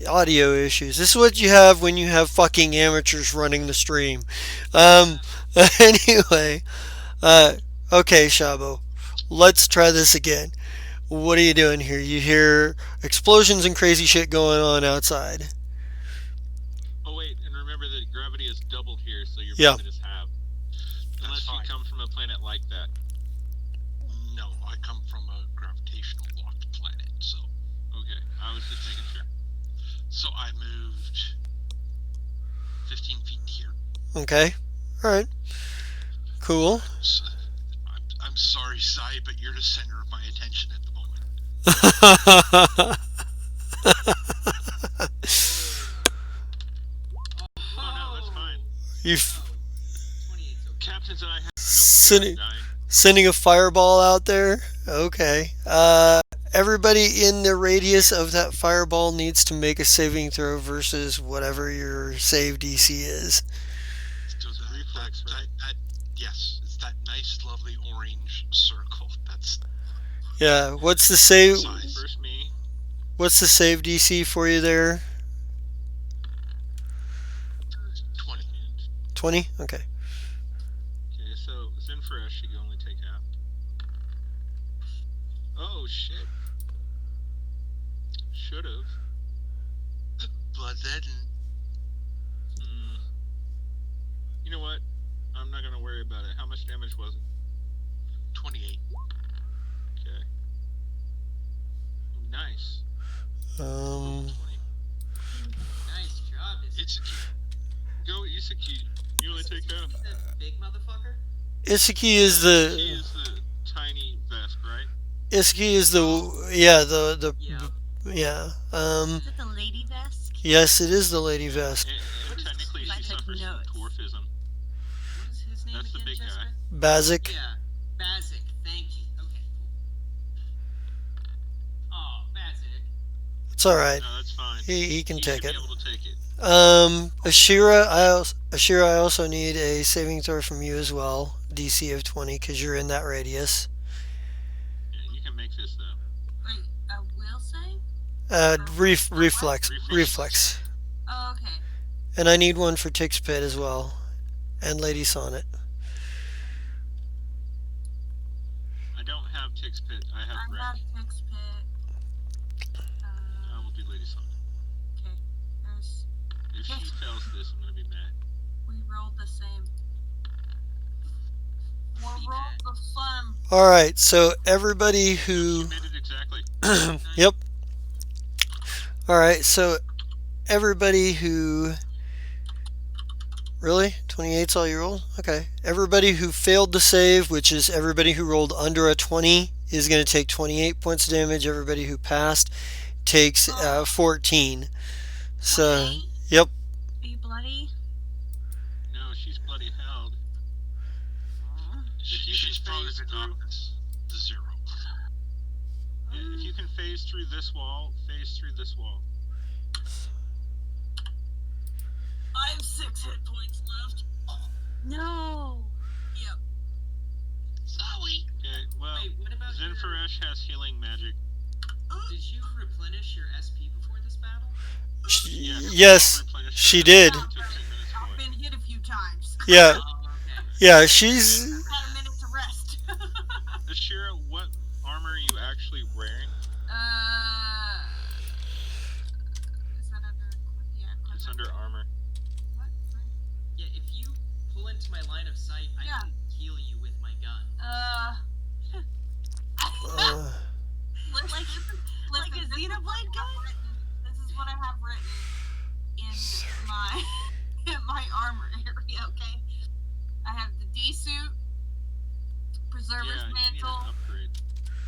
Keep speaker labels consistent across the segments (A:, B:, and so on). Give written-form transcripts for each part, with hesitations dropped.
A: Audio issues. This is what you have when you have fucking amateurs running the stream. Um, anyway, uh, okay, Shabo, let's try this again. What are you doing here? You hear explosions and crazy shit going on outside.
B: Oh wait, and remember that gravity is doubled here, so your
A: Yeah.
B: movement is halved. Unless you come from a planet like that.
C: No, I come from a gravitational locked planet, so.
B: Okay, I was just making sure.
C: So I moved 15 feet here.
A: Okay. All right. Cool.
C: I'm sorry, Sai, but you're the center of my attention at the moment.
B: Oh no, that's fine.
A: You
B: Captains and I have no fear
A: sending
B: of dying.
A: sending a fireball out there. Okay. Everybody in the radius of that fireball needs to make a saving throw versus whatever your save DC is.
C: So yes, it's that nice, lovely orange circle. That's
A: Yeah. What's the save?
C: size.
B: First me.
A: What's the save DC for you there?
C: 20.
A: 20. Okay.
B: Okay, so Zinfresh you can only take half. Oh shit. Should've.
C: But then,
B: You know what? I'm not gonna worry about it. How much damage was it?
C: 28.
B: Okay. Nice.
A: Um.
B: 20.
D: Nice job,
C: Itsuki.
B: Go Isaki. You only take half.
D: the big motherfucker.
A: Isaki is
B: He
A: the
B: is the tiny vest, right?
A: Isaki is the yeah the
D: Yeah.
A: yeah
E: Is it the lady vest?
A: yes, it is the lady vest.
B: And technically
E: I
B: she
E: took
B: suffers from
E: notes.
B: dwarfism.
D: What is his name
B: That's the
D: again,
B: big
D: Jessica?
B: guy.
A: Bazik.
D: Yeah, Bazik. Thank you. Okay, cool. Oh, Bazik.
A: It's all right.
B: No, that's fine.
A: He can
B: He
A: take
B: should
A: it.
B: be able to take it.
A: Ashira, I also need a saving throw from you as well. DC of 20 because you're in that radius.
B: Yeah, you can make this though.
E: Wait, a will save?
A: Reflex.
E: Oh, okay.
A: And I need one for Tix Pit as well. And Lady Sonnet.
B: I don't have Tix Pit. I have
E: I
B: Wreck.
E: have fix pit.
B: I will do Lady Sonic.
E: Okay. There's.
B: If she fails this, I'm gonna be mad.
E: We rolled the same. We rolled the same.
A: All right, so everybody
B: She
A: who
B: made it exactly.
A: yep. All right, so everybody who really 28's all you rolled. Okay, everybody who failed to save, which is everybody who rolled under a 20, is going to take 28 points of damage. Everybody who passed takes 14. So
E: 28?
A: yep.
E: Are you bloody?
B: No, she's bloody held. If you
C: She's
B: can
C: probably
B: phase
C: been
B: through,
C: knocked the zero.
B: if you can phase through this wall, phase through this wall.
E: I have 6 hit points left. No. Yep.
C: Zoe!
B: Okay, well,
D: Wait, what about your...
B: Zinfaresh has healing magic.
D: Did you replenish your SP before this battle?
B: Yeah,
A: Yes,
B: replenished
A: she
B: her
A: did.
B: took 10 minutes
E: I've
B: away.
E: been hit a few times.
A: Yeah,
D: Oh, okay.
A: yeah. She's
E: Had a minute to rest.
B: Ashira, what armor are you actually wearing?
E: Is that under? Yeah.
B: It's under armor.
E: What?
D: Yeah, if you pull into my line of sight, I
E: Yeah.
D: can heal you with my gun.
E: Like a Xenoblade gun? This is what I have written in my in my armor area, okay? I have the D-suit, Preserver's
B: Yeah, you need
E: Mantle,
B: an upgrade.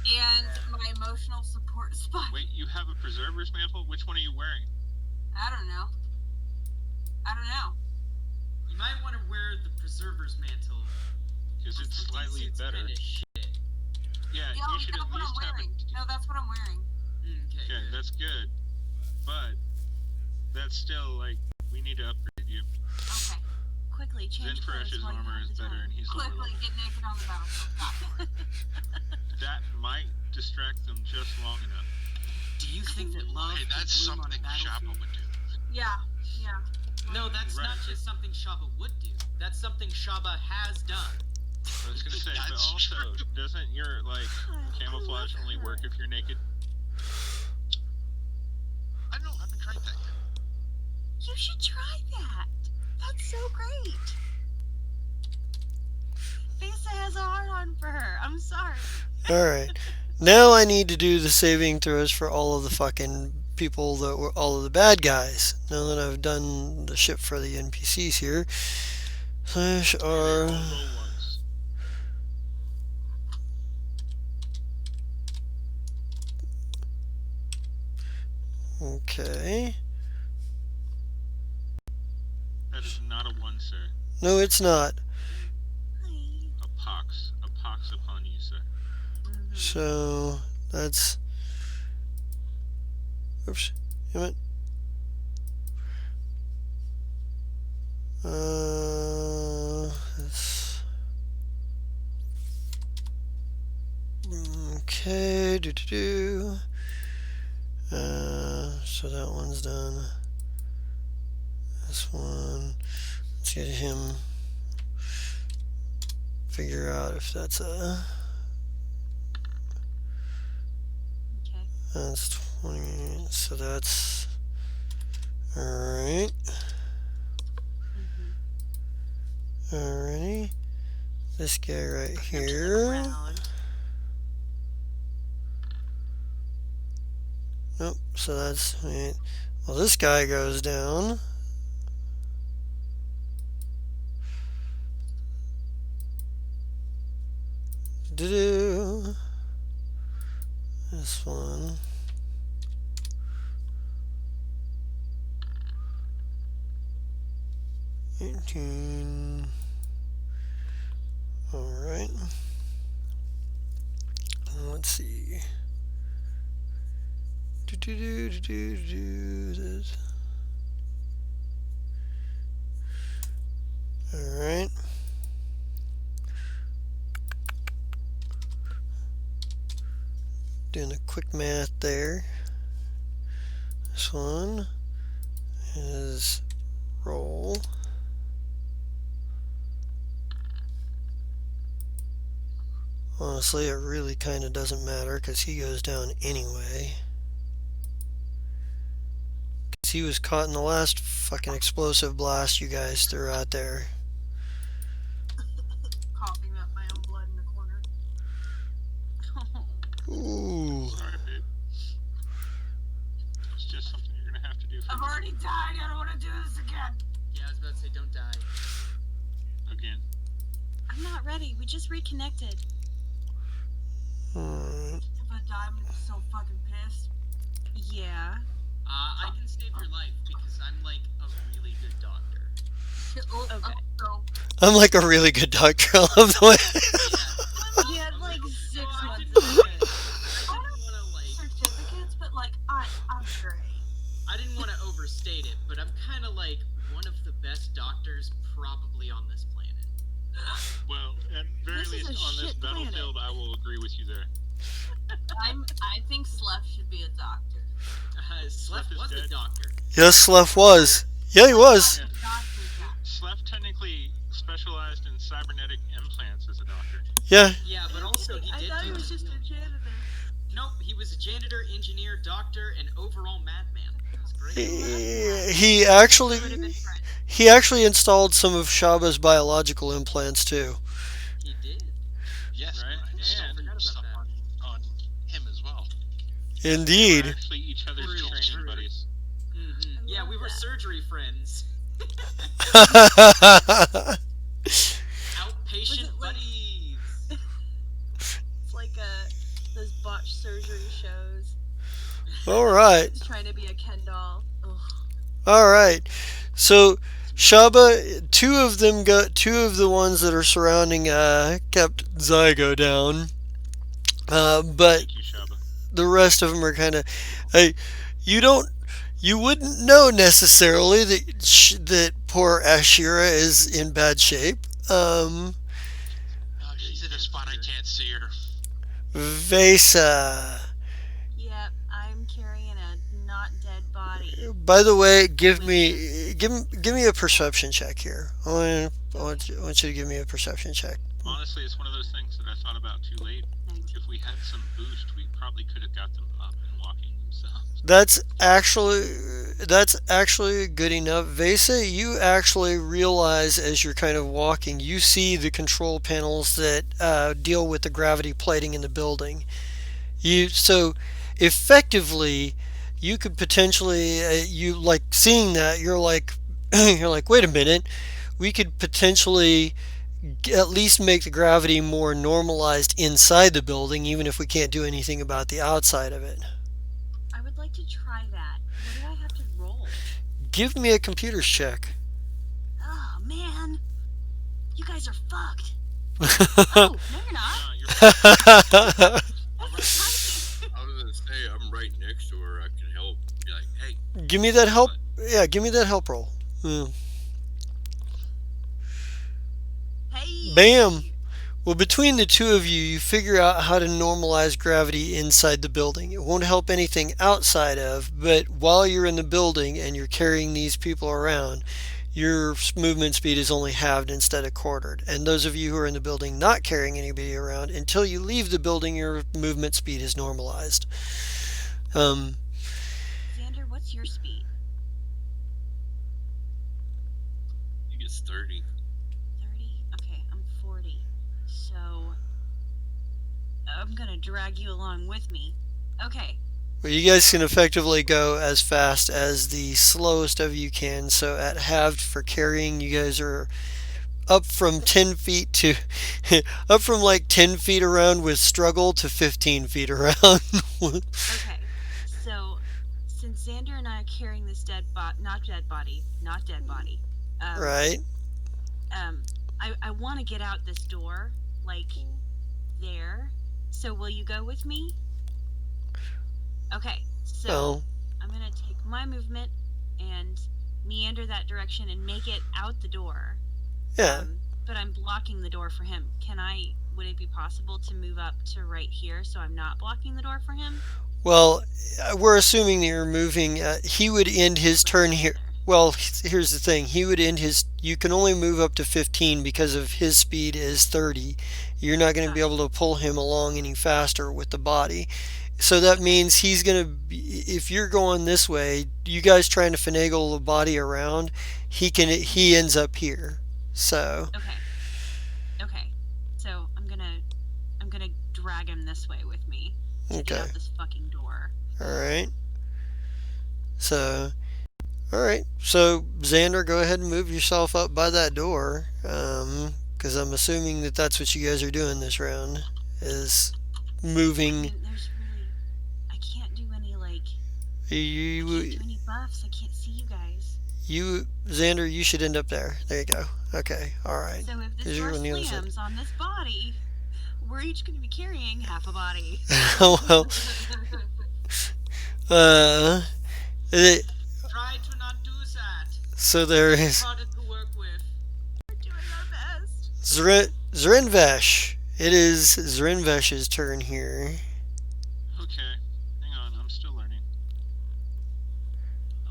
E: and my emotional support spike.
B: Wait, you have a Preserver's Mantle? Which one are you wearing?
E: I don't know.
D: You might want to wear the Preserver's Mantle.
B: Because it's
D: The
B: slightly
D: D-suit's
B: better.
D: kinda shit.
B: Yeah,
E: Yeah,
B: you should
E: that's
B: at
E: what I'm
B: least have
E: wearing. No, that's what I'm wearing.
D: Okay,
B: Okay,
D: good.
B: that's good. But that's still like we need to upgrade you.
E: Okay. Quickly, change clothes
B: Zinfresh's
E: while you
B: armor
E: have
B: is
E: the
B: better,
E: time.
B: and he's lower
E: Quickly,
B: level.
E: get naked on the battlefield. Got it.
B: That might distract them just long enough.
D: Do Do you think that love
C: Hey,
D: could
C: that's
D: bloom on a
C: something Shaba
D: battlefield?
C: would do.
E: Yeah, yeah.
D: No, that's
B: Right.
D: not just something Shaba would do. That's something Shaba has done.
B: I was gonna say, but
C: That's
B: also,
C: true.
B: doesn't your camouflage
E: I love
B: only work
E: her.
B: if you're naked?
C: I don't know. I haven't tried that yet.
E: You should try that. That's so great. Besa has a hard on for her. I'm sorry.
A: Alright. Now I need to do the saving throws for all of the fucking people that were all of the bad guys. Now that I've done the shit for the NPCs here. Slash
B: They all
A: R.
B: roll once.
A: Okay.
B: That is not a one, sir.
A: No, it's not.
B: A pox. A pox upon you, sir.
A: So that's. Oops. Damn it. That's, okay. So that one's done. This one. Let's get him. Figure out if that's a.
E: Okay.
A: That's 20. So that's. Alright. Alrighty. This guy right here.
E: Around.
A: Nope. So that's. Right. Well, this guy goes down. Do this one. All right. Let's see. This. All right. Doing a quick math there. This one is roll. Honestly, it really kind of doesn't matter because he goes down anyway. Because he was caught in the last fucking explosive blast you guys threw out there.
E: Coughing up my own blood in the corner.
A: Ooh.
B: Sorry, babe. It's just something you're gonna have to do for
E: I've
B: me.
E: already died. I don't want to do this again.
D: Yeah, I was about to say, don't die.
B: Again.
E: I'm not ready. We just reconnected.
A: Alright.
E: If I die, I'm gonna be so fucking pissed. Yeah.
D: I can save your life because I'm like a really good doctor.
E: Okay. So,
A: I'm like a really good doctor. I love the way.
D: Yeah.
E: he had
D: I'm
E: like
D: no,
E: 6
D: I
E: months
D: didn't
E: of
D: wanna,
E: it.
D: I didn't want to like.
E: Certificates, but like I'm great.
D: I didn't want to overstate it, but I'm kind of like one of the best doctors probably on this planet.
B: Well, at very
E: This is
B: least
E: a
B: on this
E: shit planet.
B: battlefield, I will agree with you there.
E: I think Slef should be a doctor.
D: Slef
B: is
D: was a
B: dead.
D: doctor.
A: Yes, Sluff was. Yeah, he was.
B: Yeah. Slef technically specialized in cybernetic implants as a doctor.
A: Yeah.
D: Yeah, but also he
E: I
D: did
E: thought
D: do
E: he was
D: the
E: just a
D: healing.
E: janitor.
D: Nope, he was a janitor, engineer, doctor, and overall madman. It was great.
A: He actually installed some of Shaba's biological implants too.
D: He did.
C: Yes,
B: Right,
C: I
B: and-
C: installed
D: Forgot about
C: stuff
D: that.
C: on him as well.
B: We're
A: Indeed.
B: actually each other's
C: Real
B: training
C: true.
B: buddies.
D: Mm-hmm. Yeah,
E: love
D: we were
E: that.
D: surgery friends.
E: Was
D: Outpatient
E: it like-
D: buddies.
E: It's like those botched surgery shows.
A: All right.
E: He's trying to be a Ken doll. Ugh.
A: All right. So Shaba, two of the ones that are surrounding kept Zygo down. But
B: Thank you, Shaba.
A: the rest of them are kind of, hey, you wouldn't know necessarily that poor Ashira is in bad shape.
C: She's in a spot I can't see her.
A: Vesa.
E: Yep, I'm carrying
A: By the way, give me a perception check here. I want you to give me a perception check.
B: Honestly, it's one of those things that I thought about too late. If we had some boost, we probably could have got them up and walking themselves.
A: That's actually that's actually good enough. Vesa, you actually realize as you're kind of walking, you see the control panels that deal with the gravity plating in the building. So effectively, you could potentially you like seeing that you're like you're like, wait a minute, we could potentially at least make the gravity more normalized inside the building, even if we can't do anything about the outside of it.
E: I would like to try that. What do I have to roll?
A: Give me a computers check.
E: Oh man, you guys are fucked. Oh, no, you're not.
B: You're
E: That's exciting.
C: I was gonna say I'm right next to her. I can help. Be like, hey.
A: Give me that help. Yeah, give me that help roll. Mm.
E: Hey.
A: Bam. Well, between the two of you, you figure out how to normalize gravity inside the building. It won't help anything outside of, but while you're in the building and you're carrying these people around, your movement speed is only halved instead of quartered. And those of you who are in the building not carrying anybody around, until you leave the building, your movement speed is normalized. Um,
E: Xander, what's your speed?
C: You get 30.
E: 30? Okay, I'm 40. So, I'm gonna drag you along with me. Okay.
A: Well, you guys can effectively go as fast as the slowest of you can. So at halved for carrying, you guys are up from 10 feet to up from like 10 feet around with struggle to 15 feet around.
E: Okay. So, since Xander and I are carrying this not dead body,
A: Right?
E: I want to get out this door, like, there. So, will you go with me? Okay, so
A: Well,
E: I'm gonna take my movement and meander that direction and make it out the door.
A: yeah.
E: But I'm blocking the door for him. Would it be possible to move up to right here so I'm not blocking the door for him?
A: Well, we're assuming that you're moving. He would end his turn here. Well, here's the thing. He would end his. You can only move up to 15 because of his speed is 30. You're not going to be able to pull him along any faster with the body. So that means he's going to be, if you're going this way, you guys trying to finagle the body around, he ends up here. So,
E: Okay. So I'm gonna drag him this way with me to get
A: okay.
E: out this fucking door.
A: All right. So, all right. So, Xander, go ahead and move yourself up by that door. Because I'm assuming that that's what you guys are doing this round is moving.
E: There's really I can't do any I can't
A: You,
E: do any buffs. I can't see you guys.
A: Xander, you should end up there. There you go. Okay. All right.
E: So if this
A: 'Cause you're
E: door
A: on the other side.
E: slams on this body, we're each gonna be carrying half a body.
A: Well, uh, it,
D: Try to not do that.
A: so there is
D: Harder to work with.
E: We're doing our best.
A: Zrinvesh. It is Zrinvesh's turn here.
B: Okay, hang on, I'm still learning.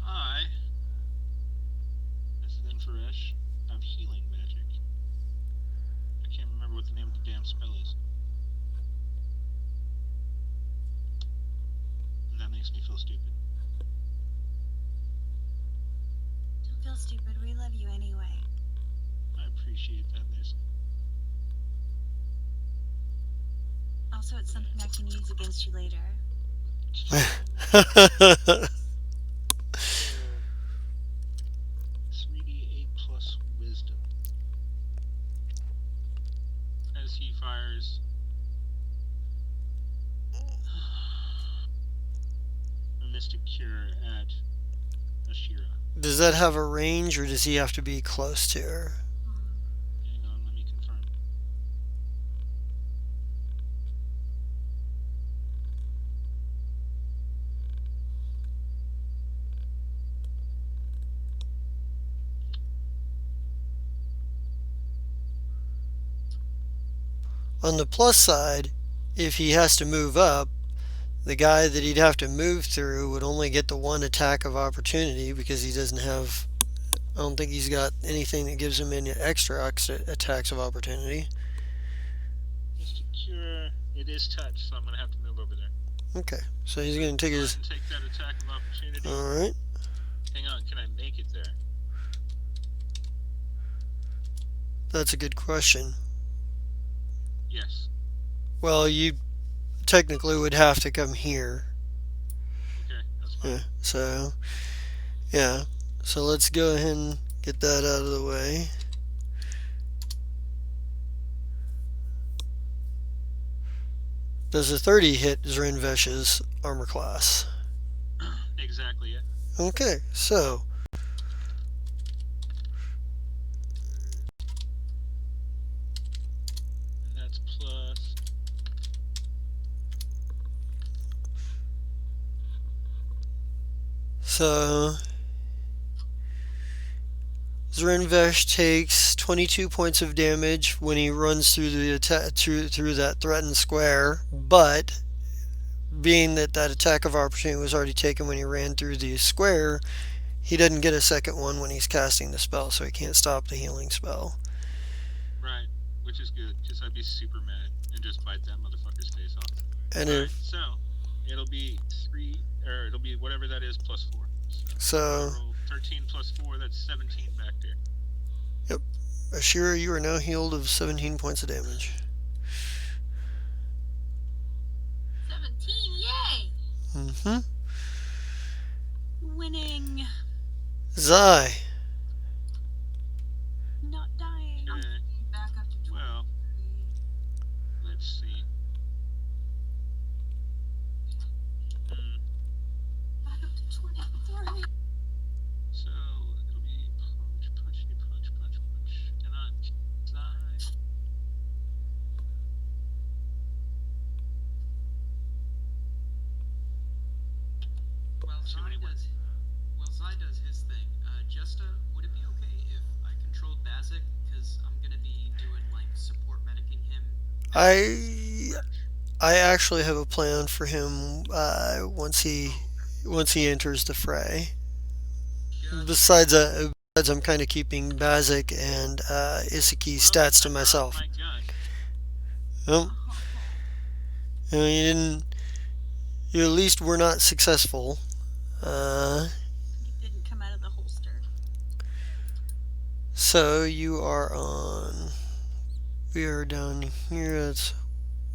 B: I, as Zinfaresh, have healing magic. I can't remember what the name of the damn spell is. And that makes me feel stupid.
E: Don't feel stupid. We love you anyway.
B: I appreciate that, Liz.
E: Also, it's something I can use against you later.
B: 3d8 plus wisdom. As he fires a mystic cure at Ashira.
A: Does that have a range, or does he have to be close to her?
B: Hang on, let me confirm.
A: On the plus side, if he has to move up, the guy that he'd have to move through would only get the one attack of opportunity because he doesn't have. I don't think he's got anything that gives him any extra attacks of opportunity.
B: Mr. Cure, it is touch, so I'm gonna have to move over there.
A: Okay, so he's going to take
B: Go
A: his.
B: ahead and take that attack of opportunity.
A: Alright.
B: Hang on, can I make it there?
A: That's a good question.
B: Yes.
A: Well, you technically would have to come here.
B: Okay, that's fine.
A: Yeah, so, yeah. So let's go ahead and get that out of the way. Does a 30 hit Zrinvesh's armor class?
B: Exactly it.
A: Okay, so
B: And that's plus.
A: so Zrinvesh takes 22 points of damage when he runs through the through that threatened square, but being that that attack of opportunity was already taken when he ran through the square, he doesn't get a second one when he's casting the spell, so he can't stop the healing spell.
B: Right, which is good, because I'd be super mad and just bite that motherfucker's face off.
A: And
B: Alright,
A: if
B: so it'll be 3, or it'll be whatever that is plus 4.
A: so,
B: Roll 13 plus 4, that's 17 back there.
A: Ashira, you are now healed of 17 points of damage.
E: 17, yay!
A: Mm-hmm.
E: Winning.
A: Zai.
E: Not dying.
B: Okay,
E: Back up to 23.
B: well, let's see.
E: Back up to 23.
B: So it'll be punch, punchy, punch, punch, punch, and on side.
D: Well,
B: Too
D: Zai
B: many
D: does. Well, Zai does his thing. Justa, would it be okay if I controlled Bazik? Because I'm gonna be doing like support medicing him.
A: I actually have a plan for him once he enters the fray. Besides, I'm kind of keeping Bazik and Isaki stats to
B: I dropped
A: myself.
B: my gun.
A: Well, you know, you didn't. You at least were not successful.
E: It didn't come out of the holster.
A: So you are on. We are down here. That's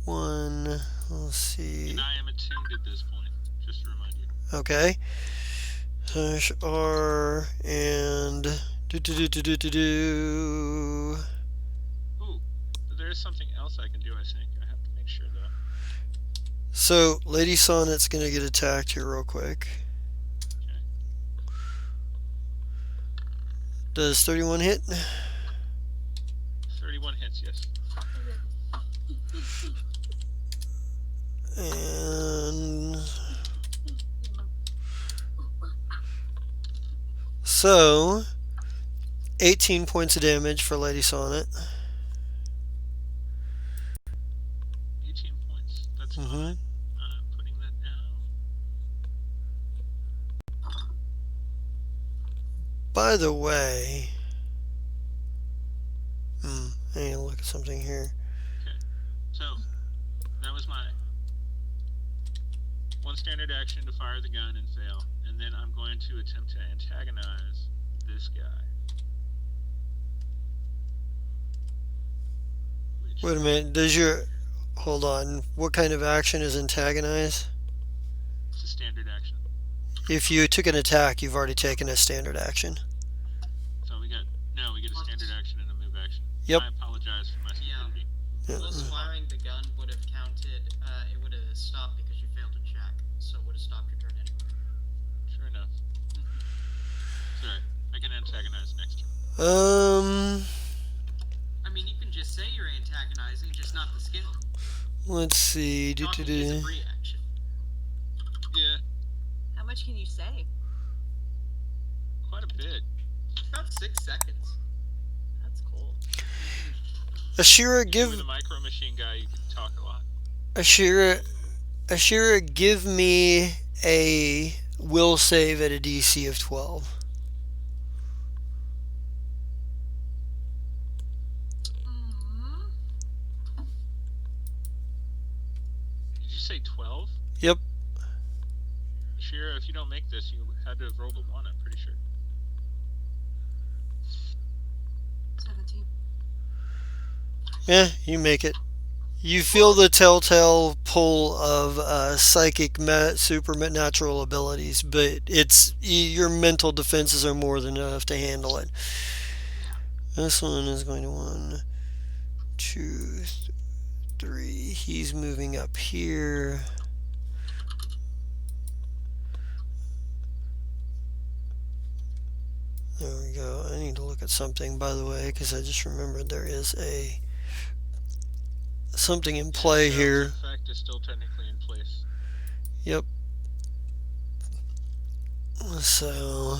A: one. Let's see.
B: And I am attuned at this point, just to remind you.
A: Okay. Slash R and do.
B: Ooh, there is something else I can do, I think. I have to make sure, though.
A: So Lady Sonnet's gonna get attacked here real quick.
B: Okay.
A: Does 31 hit?
B: 31 hits, yes.
A: And so 18 points of damage for Lady Sonnet.
B: 18 points. That's
A: Mhm.
B: fine. I'm putting that down.
A: By the way, I need to look at something here.
B: So, that was my one standard action to fire the gun and fail. And then I'm going to attempt to antagonize this guy. Which
A: Wait a minute. Does your hold on? What kind of action is antagonize?
B: is a standard action.
A: If you took an attack, you've already taken a standard action.
B: So we get a standard action and a move action.
A: Yep.
B: I apologize for my
D: Yeah.
B: stupidity.
D: Plus, firing the gun would have counted. It would have stopped because you failed to check, so it would have stopped your turn anyway.
B: Sure enough. It's alright. I can antagonize next turn.
D: I mean, you can just say you're antagonizing, just not the skill.
A: Let's see.
D: Talking is a free action.
B: Yeah,
E: How much can you say?
B: quite a bit.
D: About 6 seconds.
E: That's cool.
A: Ashira,
B: With
A: give
B: a micro machine guy, you can talk a lot.
A: Ashira. Ashira, give me a will save at a DC of 12.
E: Mm.
B: Did you say 12?
A: Yep.
B: Shira, if you don't make this, you had to have rolled a 1, I'm pretty sure.
E: 17.
A: Yeah, you make it. You feel the telltale pull of psychic supernatural abilities, but your mental defenses are more than enough to handle it.
E: Yeah.
A: This one is going to 1, 2, 3. He's moving up here. There we go. I need to look at something, by the way, because I just remembered there is a something in play here.
B: Effect is still technically in place.
A: Yep. So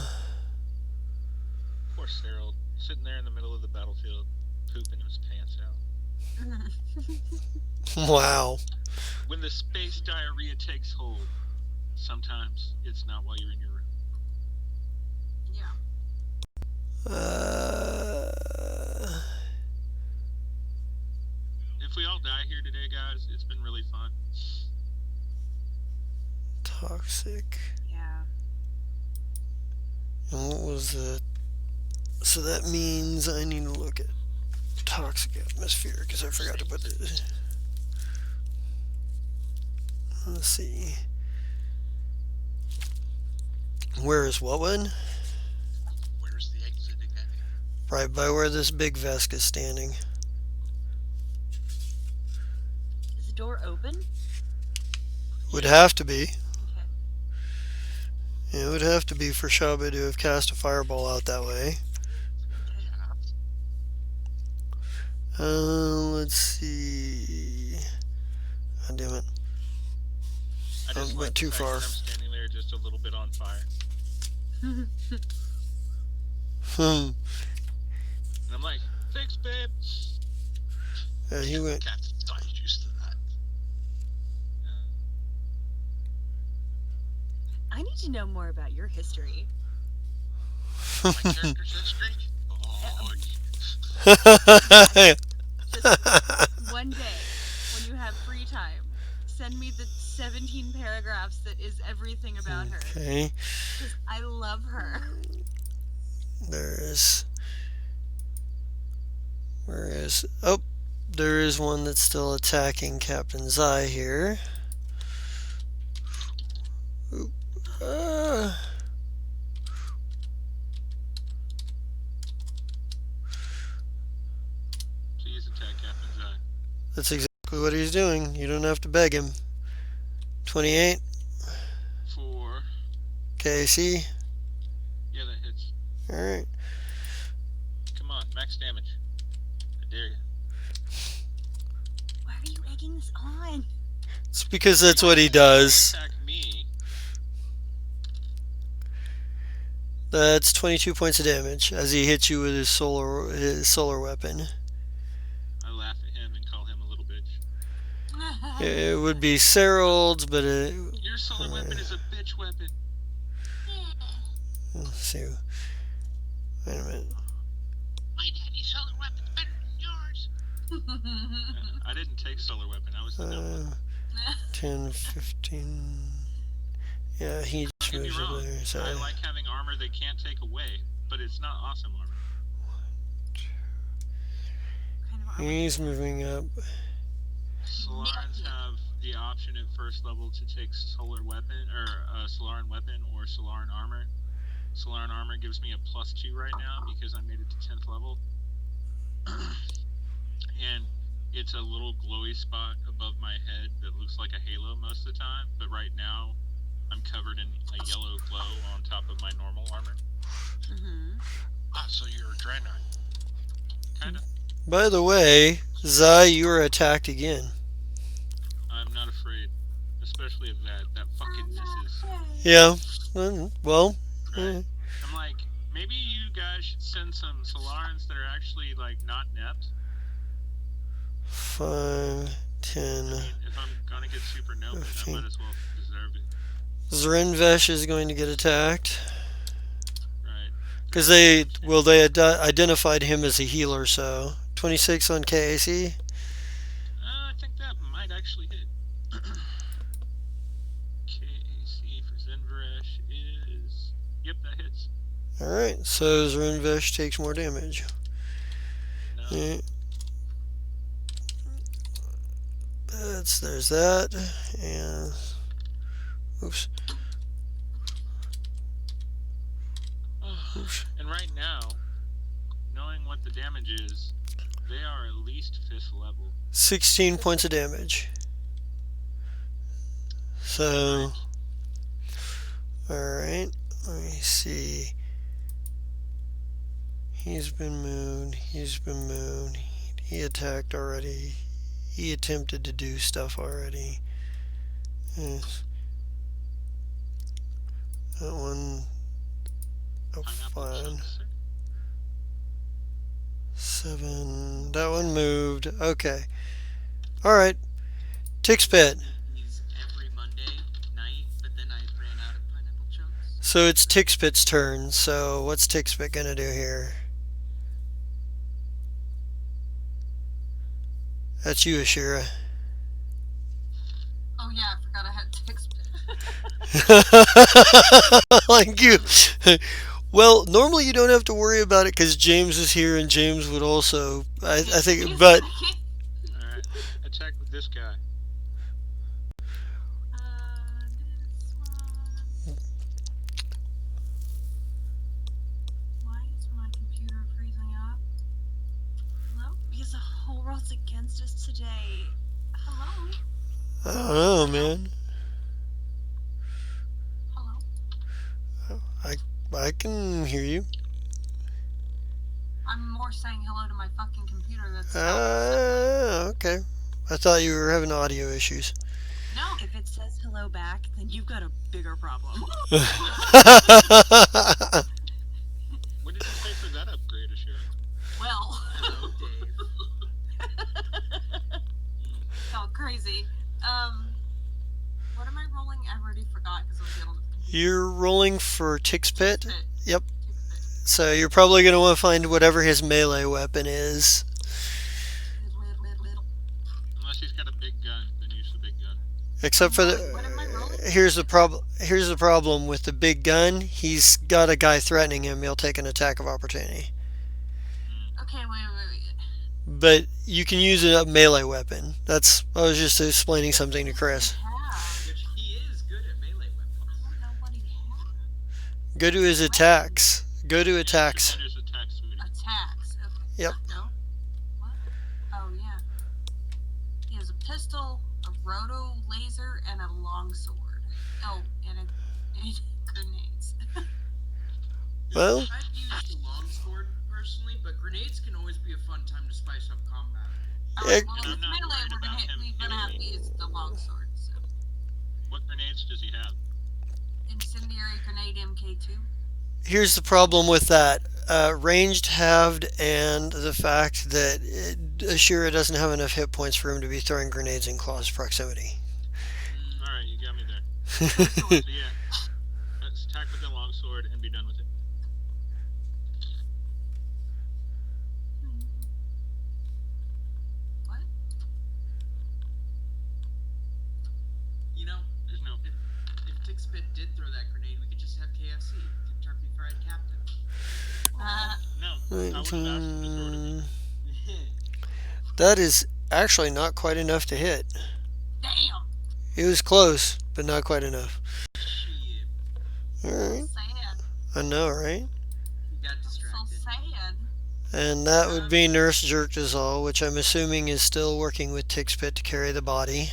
B: Poor Cyril, sitting there in the middle of the battlefield, pooping his pants out.
A: wow.
B: When the space diarrhea takes hold, sometimes it's not while you're in your room.
E: Yeah.
B: If we all die here today, guys, it's been really fun.
A: Toxic.
E: Yeah.
A: And what was the? So that means I need to look at toxic atmosphere because I forgot to put it. Let's see. Where is what one?
C: Where's the exit again?
A: Right by where this big Vesk is standing.
F: Is the door open?
A: Would have to be.
F: Okay.
A: It would have to be for Shaba to have cast a fireball out that way.
C: Yeah.
A: Let's see. God damn it.
B: I just
A: went
B: like
A: too
B: the fact
A: far.
B: that I'm standing there just a little bit on fire.
A: Hmm.
B: And I'm like, thanks, babe.
A: Yeah, he went.
C: Captain Di's used to that.
F: I need to know more about your history.
C: My character's history? Oh,
F: One day, when you have free time, send me the 17 paragraphs that is everything about her.
A: Okay.
F: Because I love her.
A: There's. Where is. Oh! There is one that's still attacking Captain Zai here. Oop.
B: Please attack Captain Zai.
A: That's exactly what he's doing. You don't have to beg him. 28.
B: 4.
A: KC.
B: Yeah, that hits.
A: Alright.
B: Come on, max damage. I dare you.
F: Why are you egging this on?
A: It's because that's what he does.
B: Attack me.
A: That's 22 points of damage as he hits you with his solar weapon.
B: I laugh at him and call him a little bitch.
A: It would be Serald's, but
B: Your solar weapon is a bitch weapon.
A: let's see. Wait a minute.
C: my daddy's solar weapon's better than yours.
B: I didn't take solar weapon. I was the dumb one.
A: 10, 15. Yeah, he
B: Don't
A: just
B: get me
A: moves over
B: wrong.
A: there. So
B: I like having armor they can't take away, but it's not awesome armor.
E: Kind of armor.
A: he's moving up.
B: Solarans have the option at first level to take solar weapon or Solaran weapon or Solaran armor. Solaran armor gives me a +2 right now because I made it to 10th level. And it's a little glowy spot above my head that looks like a halo most of the time, but right now I'm covered in a yellow glow on top of my normal armor.
F: Mm-hmm.
C: Ah, so you're a Draenei.
B: Kinda.
A: By the way, Zai, you are attacked again.
B: I'm not afraid. Especially of that. That fucking misses.
A: Yeah. Well.
B: Right? I'm like, maybe you guys should send some Solarans that are actually like not inept.
A: 5, 10.
B: If I'm gonna get super noted, I
A: 15.
B: might as well deserve it,
A: Zrenvesh is going to get attacked.
B: right?
A: Because
B: Three,
A: they,
B: ten.
A: well, they identified him as a healer, so. 26 on KAC.
B: I think that might actually hit. KAC for Zenvaresh is. Yep, that hits.
A: Alright, so Zrenvesh takes more damage.
B: No.
A: Alright, there's that. And. Oops. Oops.
B: And right now, knowing what the damage is, they are at least 5th level.
A: 16 points of damage. So. Alright, let me see. He's been moved. He's been moved. He attacked already. He attempted to do stuff already. Yes. That one. Oh,
B: Pineapple
A: fine.
B: chunks.
A: 7. That one moved. Okay. Alright. Tick's Pit.
D: He's every Monday night, but then I ran out of pineapple chunks.
A: So it's Tick's Pit's turn. So what's Tick's Pit gonna do here? That's you, Ashira.
E: Oh yeah, I forgot I had text.
A: Like you. Well, normally you don't have to worry about it because James is here and James would also. I think, but
B: Alright. Attack with this guy.
E: This one. Why is my computer freezing up? Hello?
F: Because the whole world's against us today.
E: Hello?
A: I don't know, man.
E: Hello?
A: I can hear you.
E: I'm more saying hello to my fucking computer that's
A: Okay. I thought you were having audio issues.
E: No.
F: If it says hello back, then you've got a bigger problem.
B: What did you pay for that upgrade, Ashira?
E: Well.
D: Hello, Dave.
E: Oh, crazy. What am I rolling? I already forgot because I was yelling at the computer.
A: You're rolling for Tick's Pit?
E: Pit.
A: Yep.
E: Tick pit.
A: So you're probably going to want to find whatever his melee weapon is.
B: Unless he's got a big gun, then use the big gun.
A: Except for
E: What am I rolling?
A: here's the problem. Here's the problem with the big gun. He's got a guy threatening him. He'll take an attack of opportunity.
E: Okay, wait.
A: But you can use a melee weapon. I was just explaining something to Chris.
D: Which he is good at melee weapons.
E: I don't know what he had.
A: Go to his attacks. Go to attacks.
B: Defender's attack, sweetie.
E: Attacks. Okay.
A: Yep.
E: No. What? Oh yeah. He has a pistol, a roto laser, and a longsword. Oh, and grenades.
A: Well,
D: I've used the longsword personally, but grenades can always be a fun time to spice up combat.
E: Alright,
A: Yeah.
E: well,
B: I'm
E: with
B: not
E: melee,
B: worried about him
E: we're gonna have to
B: hitting.
E: use the longsword. So.
B: What grenades does he have?
E: Incendiary grenade MK2.
A: here's the problem with that. Ranged, halved, and the fact that Ashura doesn't have enough hit points for him to be throwing grenades in close proximity.
B: Alright, you got me there. So yeah, let's attack with the longsword and be done with it.
E: What?
D: You know,
B: There's no.
D: if Tickspit did throw that grenade, we could just have KFC, Kentucky Fried Captain.
B: No, I would have asked him to throw it again.
A: 19. That is actually not quite enough to hit.
E: Damn.
A: It was close, but not quite enough.
D: Shit,
A: Alright.
E: Sad.
A: I know, right?
D: he got
E: So
D: distracted.
E: sad.
A: And that would be Nurse Jerkdazal, which I'm assuming is still working with Tixpit to carry the body.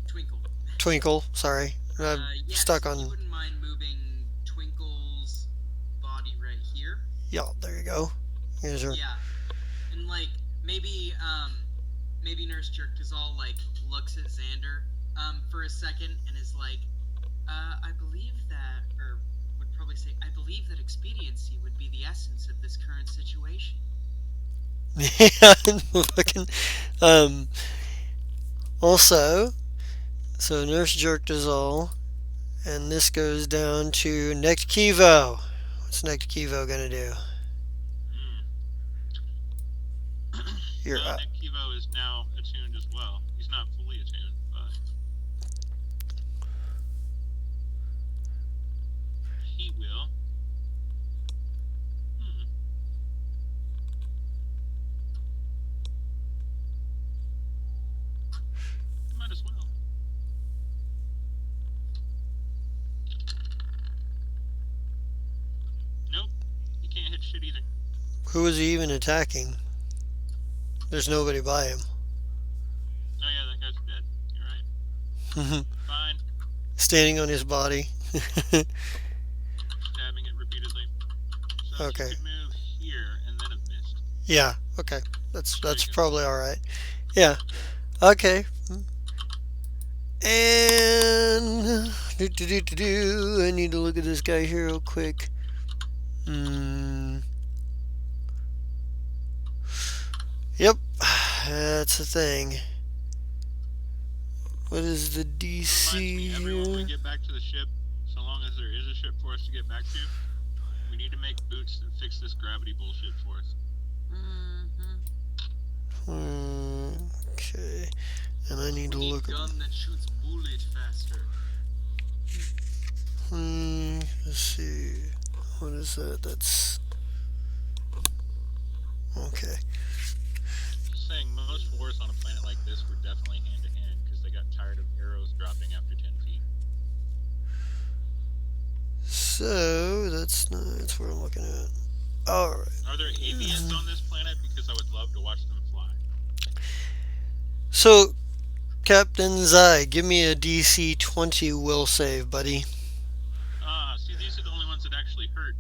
D: Twinkle.
A: Twinkle, sorry. I'm
D: Yes,
A: stuck
D: You
A: on.
D: wouldn't mind moving Twinkle's body right here.
A: Yeah, there you go. Here's her.
D: Yeah, and like maybe Nurse Jerkdazal like looks at Xander for a second and is like, I believe that, or would probably say, I believe that expediency would be the essence of this current situation.
A: Yeah, fucking. Um, also, so Nurse jerked us all, and this goes down to next Kivo. What's next Kivo gonna do?
B: Mm.
A: You're
B: Well,
A: up.
B: Nick Kivo is now attuned as well. He's not fully attuned, but he will. Hmm. Might as well. Nope. He can't hit shit either.
A: Who is he even attacking? There's nobody by him.
B: Oh yeah, that guy's dead. You're right. Fine.
A: Standing on his body.
B: Stabbing it repeatedly. So he
A: Okay.
B: could move here and then have missed.
A: Yeah. Okay. That's
B: There
A: that's
B: you go.
A: probably all right. Yeah. Okay. And I need to look at this guy here real quick. Mm, yep. That's the thing. What is the
B: It reminds me,
A: DC
B: everyone, when we
A: here?
B: get back to the ship, so long as there is a ship for us to get back to, we need to make boots that fix this gravity bullshit for us.
A: Okay. And I need to
D: We need
A: look at.
D: gun that shoots bullet faster.
A: Let's see. What is that? That's. Okay.
B: Just saying, most wars on a planet like this were definitely hand to hand because they got tired of arrows dropping after 10 feet.
A: So that's what I'm looking at. All right.
B: Are there avians on this planet? Because I would love to watch them fly.
A: So, Captain Zai, give me a DC 20 will save, buddy.
B: Ah, see, these are the only ones that actually hurt.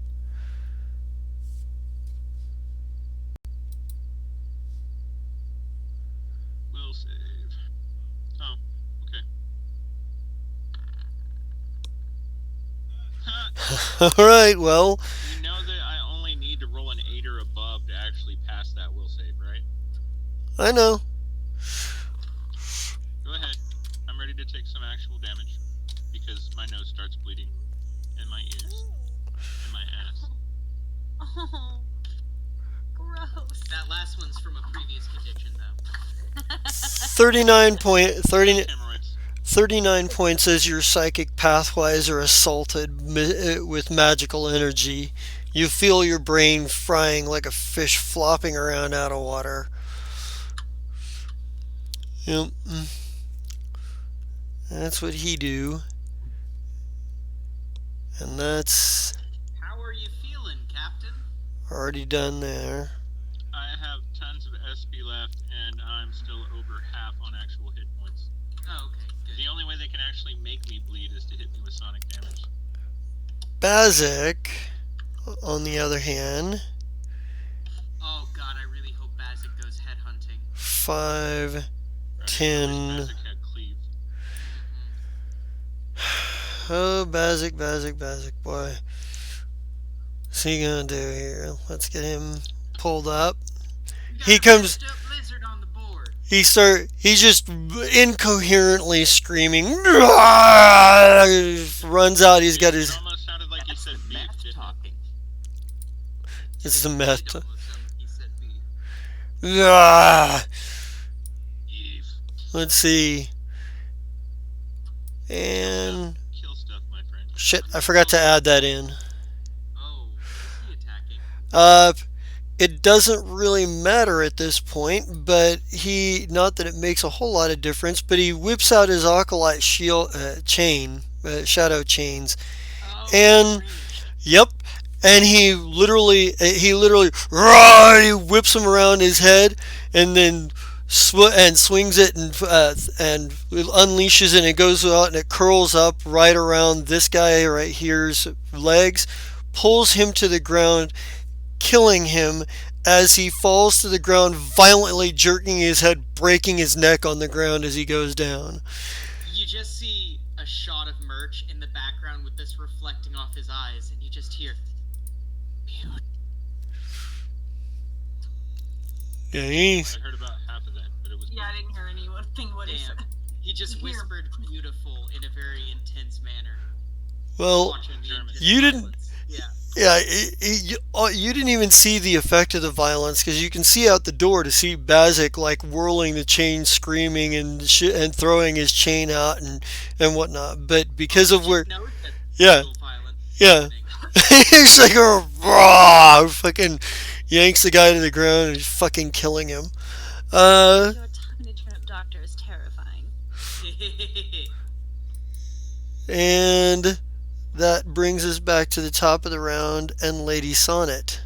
B: Will save. Oh, okay.
A: All right. Well,
B: You know that I only need to roll an 8 or above to actually pass that will save, right?
A: I know.
B: Go ahead. I'm ready to take some actual damage because my nose starts bleeding, and my ears, and my ass.
F: Oh, gross.
D: That last one's from a previous condition, though.
B: Hemorrhoids.
A: 39 points as your psychic pathways are assaulted with magical energy. You feel your brain frying like a fish flopping around out of water. Yep. That's what he do. And that's
D: How are you feeling, Captain?
A: already done there.
B: I have tons of SP left, and I'm still over half on actual hit points.
D: Oh, okay, good.
B: The only way they can actually make me bleed is to hit me with sonic damage.
A: Bazik, on the other hand,
D: Oh god, I really hope Bazik goes headhunting.
A: 5,
B: Right?
A: 10.
B: I wish Bazik had cleave.
A: Oh, Bazik, boy. What's he gonna do here? Let's get him pulled up.
D: We got
A: He
D: a
A: comes.
D: messed up lizard on the board.
A: He's just incoherently screaming. Runs out. He's got
B: It
A: his.
B: almost sounded like he
D: That's
B: said
D: the
B: beef,
D: meth
B: didn't it?
D: talking.
A: It's the
D: It
A: meth.
D: almost sounded like he said beef.
B: Beef.
A: Let's see. And
B: Kill stuff, my friend.
A: shit, I forgot to add that in.
D: Oh, is he attacking?
A: Uh, it doesn't really matter at this point, but not that it makes a whole lot of difference, but he whips out his Acolyte shield shadow chains,
D: Oh,
A: and
D: ranged.
A: yep, and he whips them around his head, and then swings it and unleashes it, and it goes out and it curls up right around this guy right here's legs, pulls him to the ground, killing him as he falls to the ground, violently jerking his head, breaking his neck on the ground as he goes down.
D: You just see a shot of Murch in the background with this reflecting off his eyes, and you just hear.
A: Yeah,
B: I heard about half of that, but it was
E: Yeah, I
B: brief.
E: didn't hear anything what he said.
D: Damn. He just
E: Here.
D: whispered beautiful in a very intense manner.
A: well,
D: Watching the
B: German.
D: intense
A: you didn't.
D: violence. Yeah.
A: Yeah, you didn't even see the effect of the violence because you can see out the door to see Bazik like whirling the chain, screaming and throwing his chain out and whatnot. But
D: Oh,
A: because
D: you
A: of
D: just
A: where,
D: note that
A: yeah,
D: real violence is
A: yeah,
D: happening.
A: he's like a raw fucking yanks the guy to the ground and he's fucking killing him. Uh,
F: Your tiny turnip doctor is terrifying.
A: and that brings us back to the top of the round and Lady Sonnet.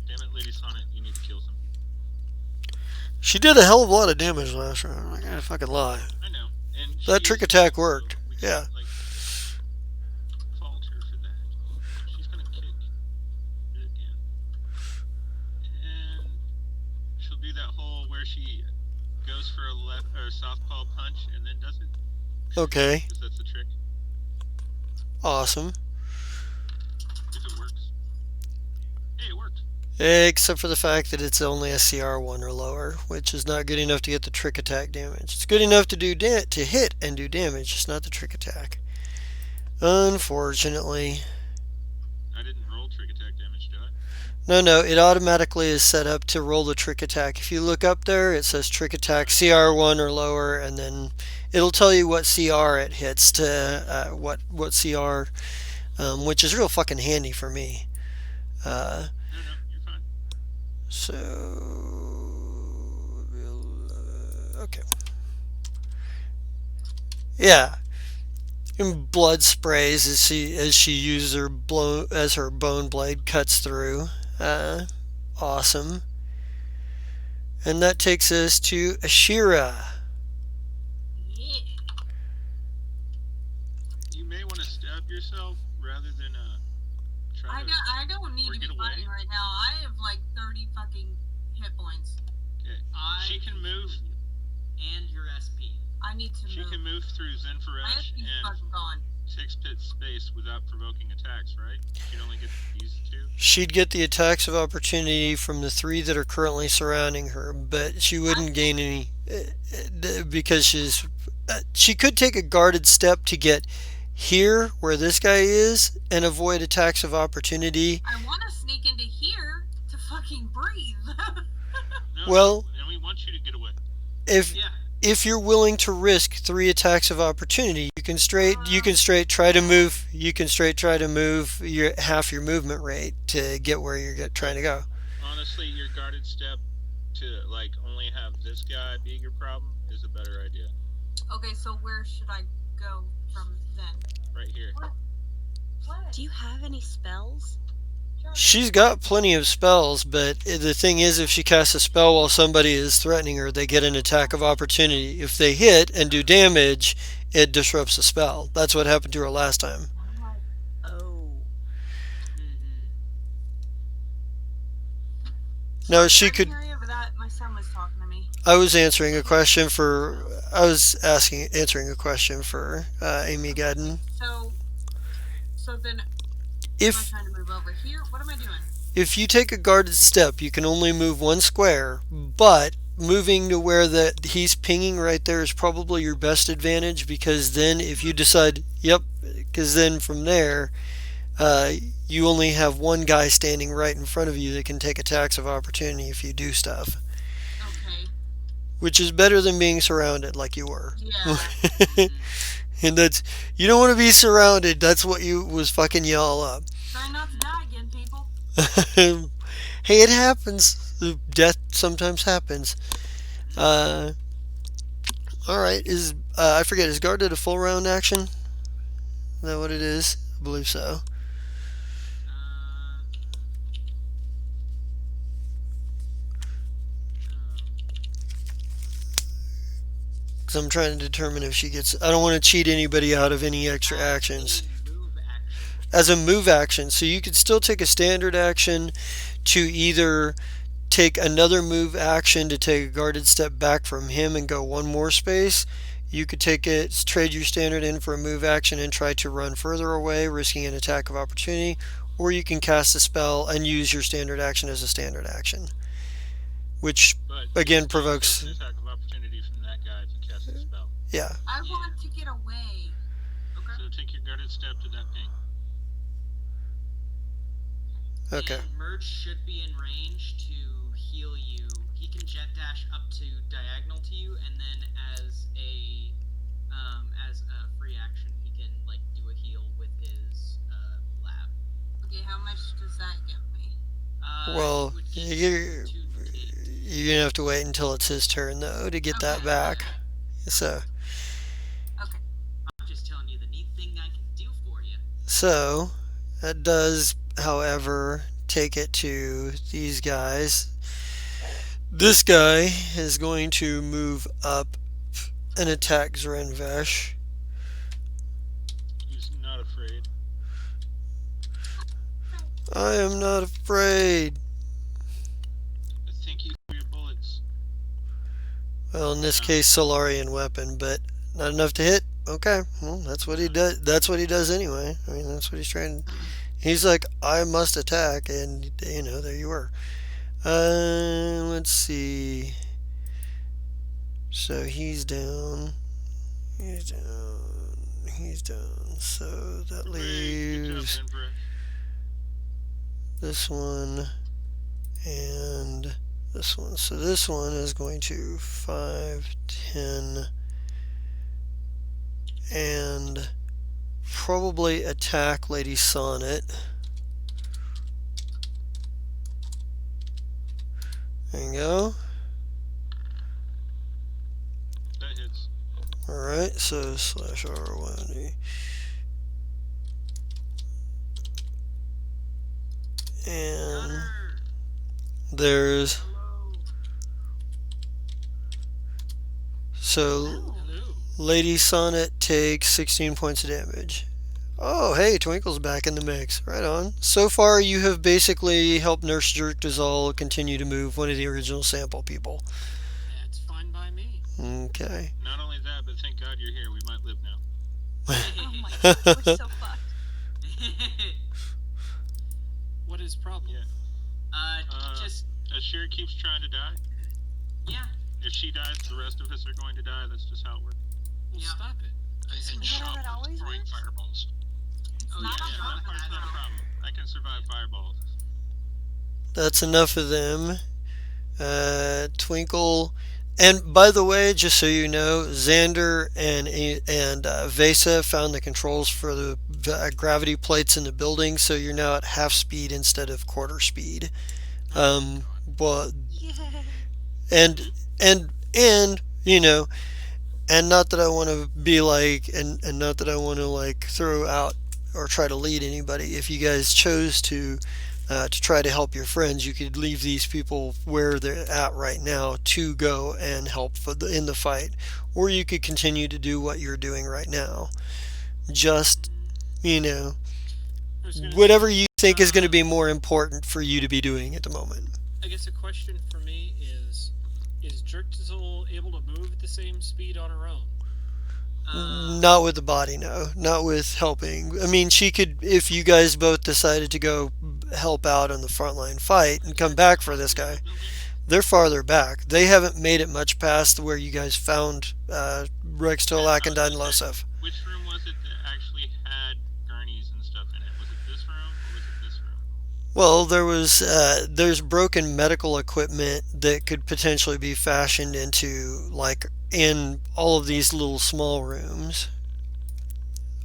B: Damn it, Lady Sonnet, you need to kill some people.
A: She did a hell of a lot of damage last round. I gotta fucking lie.
B: I know, and she
A: That
B: is
A: trick attack
B: healed, so
A: worked.
B: we
A: Yeah.
B: can't like fault her for that. She's gonna kick it again, and she'll do that whole where she goes for a left or southpaw punch and then does it,
A: Okay.
B: because that's the trick.
A: Awesome.
B: If it works, hey, it worked.
A: Except for the fact that it's only a CR1 or lower, which is not good enough to get the trick attack damage. It's good enough to to hit and do damage, just not the trick attack. Unfortunately.
B: I didn't roll trick attack damage, did I?
A: No, it automatically is set up to roll the trick attack. If you look up there, it says trick attack CR1 or lower, and then it'll tell you what CR it hits to what CR, which is real fucking handy for me. Uh,
B: No, no, you're fine.
A: so okay, yeah. And blood sprays as she uses her blow as her bone blade cuts through. Uh, awesome. And that takes us to Ashira.
E: Yeah.
B: You may want to stab yourself rather than try to.
E: I don't need
B: Or
E: to be
B: get away?
E: fighting right now. I have like 30 fucking hit points.
B: Okay. She can move.
D: And your SP.
E: I need to
B: She
E: move.
B: can move through
E: My
B: Zenfaresh
E: SP's
B: and
E: fucking gone.
B: Six Pit Space without provoking attacks, right? She'd only get these two.
A: She'd get the attacks of opportunity from the three that are currently surrounding her, but she wouldn't gain any because she could take a guarded step to get here where this guy is and avoid attacks of opportunity.
E: I want to sneak into here to fucking breathe.
B: No,
A: Well-
B: no, and we want you to get away.
A: If
D: Yeah.
A: if you're willing to risk three attacks of opportunity, you can straight try to move your half your movement rate to get where you're trying to go.
B: Honestly, your guarded step to like only have this guy be your problem is a better idea.
E: Okay, so where should I go from then?
B: Right here.
E: What?
F: Do you have any spells?
A: She's got plenty of spells, but the thing is, if she casts a spell while somebody is threatening her, they get an attack of opportunity. If they hit and do damage, it disrupts the spell. That's what happened to her last time.
F: Oh.
D: Mm-hmm.
A: No, she
E: I
A: could.
E: can hear you, but that my son was talking to me.
A: I was answering a question for. I was answering a question for Amy Gadden.
E: So then, am I
A: If
E: trying to move over here? What am I doing?
A: if you take a guarded step, you can only move one square, but moving to where that he's pinging right there is probably your best advantage because then if you decide, yep, because then from there, uh, you only have one guy standing right in front of you that can take attacks of opportunity if you do stuff,
E: Okay.
A: which is better than being surrounded like you were.
E: Yeah.
A: And that's you don't want to be surrounded. That's what you was fucking y'all up.
E: Try not to die again, people.
A: Hey, it happens. Death sometimes happens. Uh, all right. I forget? Is guarded a full round action? Is that what it is? I believe so. Because I'm trying to determine if she gets. I don't want to cheat anybody out of any extra actions.
D: Move action.
A: As a move action, so you could still take a standard action to either take another move action to take a guarded step back from him and go one more space. You could take it, trade your standard in for a move action and try to run further away, risking an attack of opportunity. or you can cast a spell and use your standard action as a standard action, which
B: But
A: again
B: you still
A: provokes.
B: get an attack of opportunity from that guy if you cast a spell.
A: Yeah.
E: I
D: Yeah.
E: want to get away.
D: Okay.
B: So take your guarded step to that ping.
A: Okay.
D: And Merch should be in range to heal you. He can jet dash up to diagonal to you, and then as a free action, he can like do a heal with his lab.
E: Okay, how much does that give me?
A: Well,
D: It would get
A: you're
D: you to take.
A: you're gonna have to wait until it's his turn though to get that
E: Okay,
A: back.
E: okay.
A: So
E: Okay.
D: I'm just telling you the neat thing I can do for you.
A: so that does, however, take it to these guys. This guy is going to move up and attack Zrenvesh.
B: He's not afraid.
A: I am not afraid.
B: Thank you for your bullets.
A: Well, in this
B: Yeah.
A: case, Solarian weapon, but not enough to hit. Okay, well, that's what he does. That's what he does anyway. I mean, that's what he's trying. He's like, I must attack, and there you were. Let's see. So he's down. He's down. He's down. So that
B: Hooray, good job,
A: leaves
B: Zenbrecht.
A: this one and this one. So this one is going to 5, 10, and probably attack Lady Sonnet. There you go.
B: That hits.
A: Alright, so slash R1. And
D: Gunner,
A: there's.
D: hello.
A: So
C: Hello.
A: Lady Sonnet takes 16 points of damage. Oh, hey, Twinkle's back in the mix. Right on. So far, you have basically helped Nurse Jerkdazal continue to move, one of the original sample people.
C: That's fine by me.
A: Okay.
B: Not only that, but thank God you're here. We might live now.
F: Oh my god, we're so fucked.
C: What is problem?
B: Yeah.
D: Just
B: Ashir keeps trying to die.
D: yeah.
B: If she dies, the rest of us are going to die. That's just how it works.
C: Well,
D: Yeah.
C: stop it. I
E: Is
C: said
E: that
C: shop
F: how it always
C: throwing
F: works?
C: fireballs.
D: Oh
E: not
D: yeah.
E: a
B: Yeah,
D: Shop
B: that part's
D: has
B: not a
D: it.
B: problem. I can survive fireballs.
A: That's enough of them. Twinkle. And by the way, just so you know, Xander and Vesa found the controls for the gravity plates in the building, so you're now at half speed instead of quarter speed. But
F: Yay.
A: and and not that I want to be like, and not that I want to like throw out or try to lead anybody. If you guys chose to try to help your friends, you could leave these people where they're at right now to go and help in the fight, or you could continue to do what you're doing right now. Just
C: I was gonna
A: whatever
C: say,
A: you think is going to be more important for you to be doing at the moment.
C: I guess a question for me is Jerktizzle able to move at the same speed on her own?
A: Not with the body, no. Not with helping. I mean, she could, if you guys both decided to go help out on the frontline fight and come back for this guy. They're farther back. They haven't made it much past where you guys found Rex Tolak and Danilosov.
B: Which room was it that actually had gurneys and stuff in it? Was it this room or was it this room?
A: Well, there's broken medical equipment that could potentially be fashioned into like in all of these little small rooms.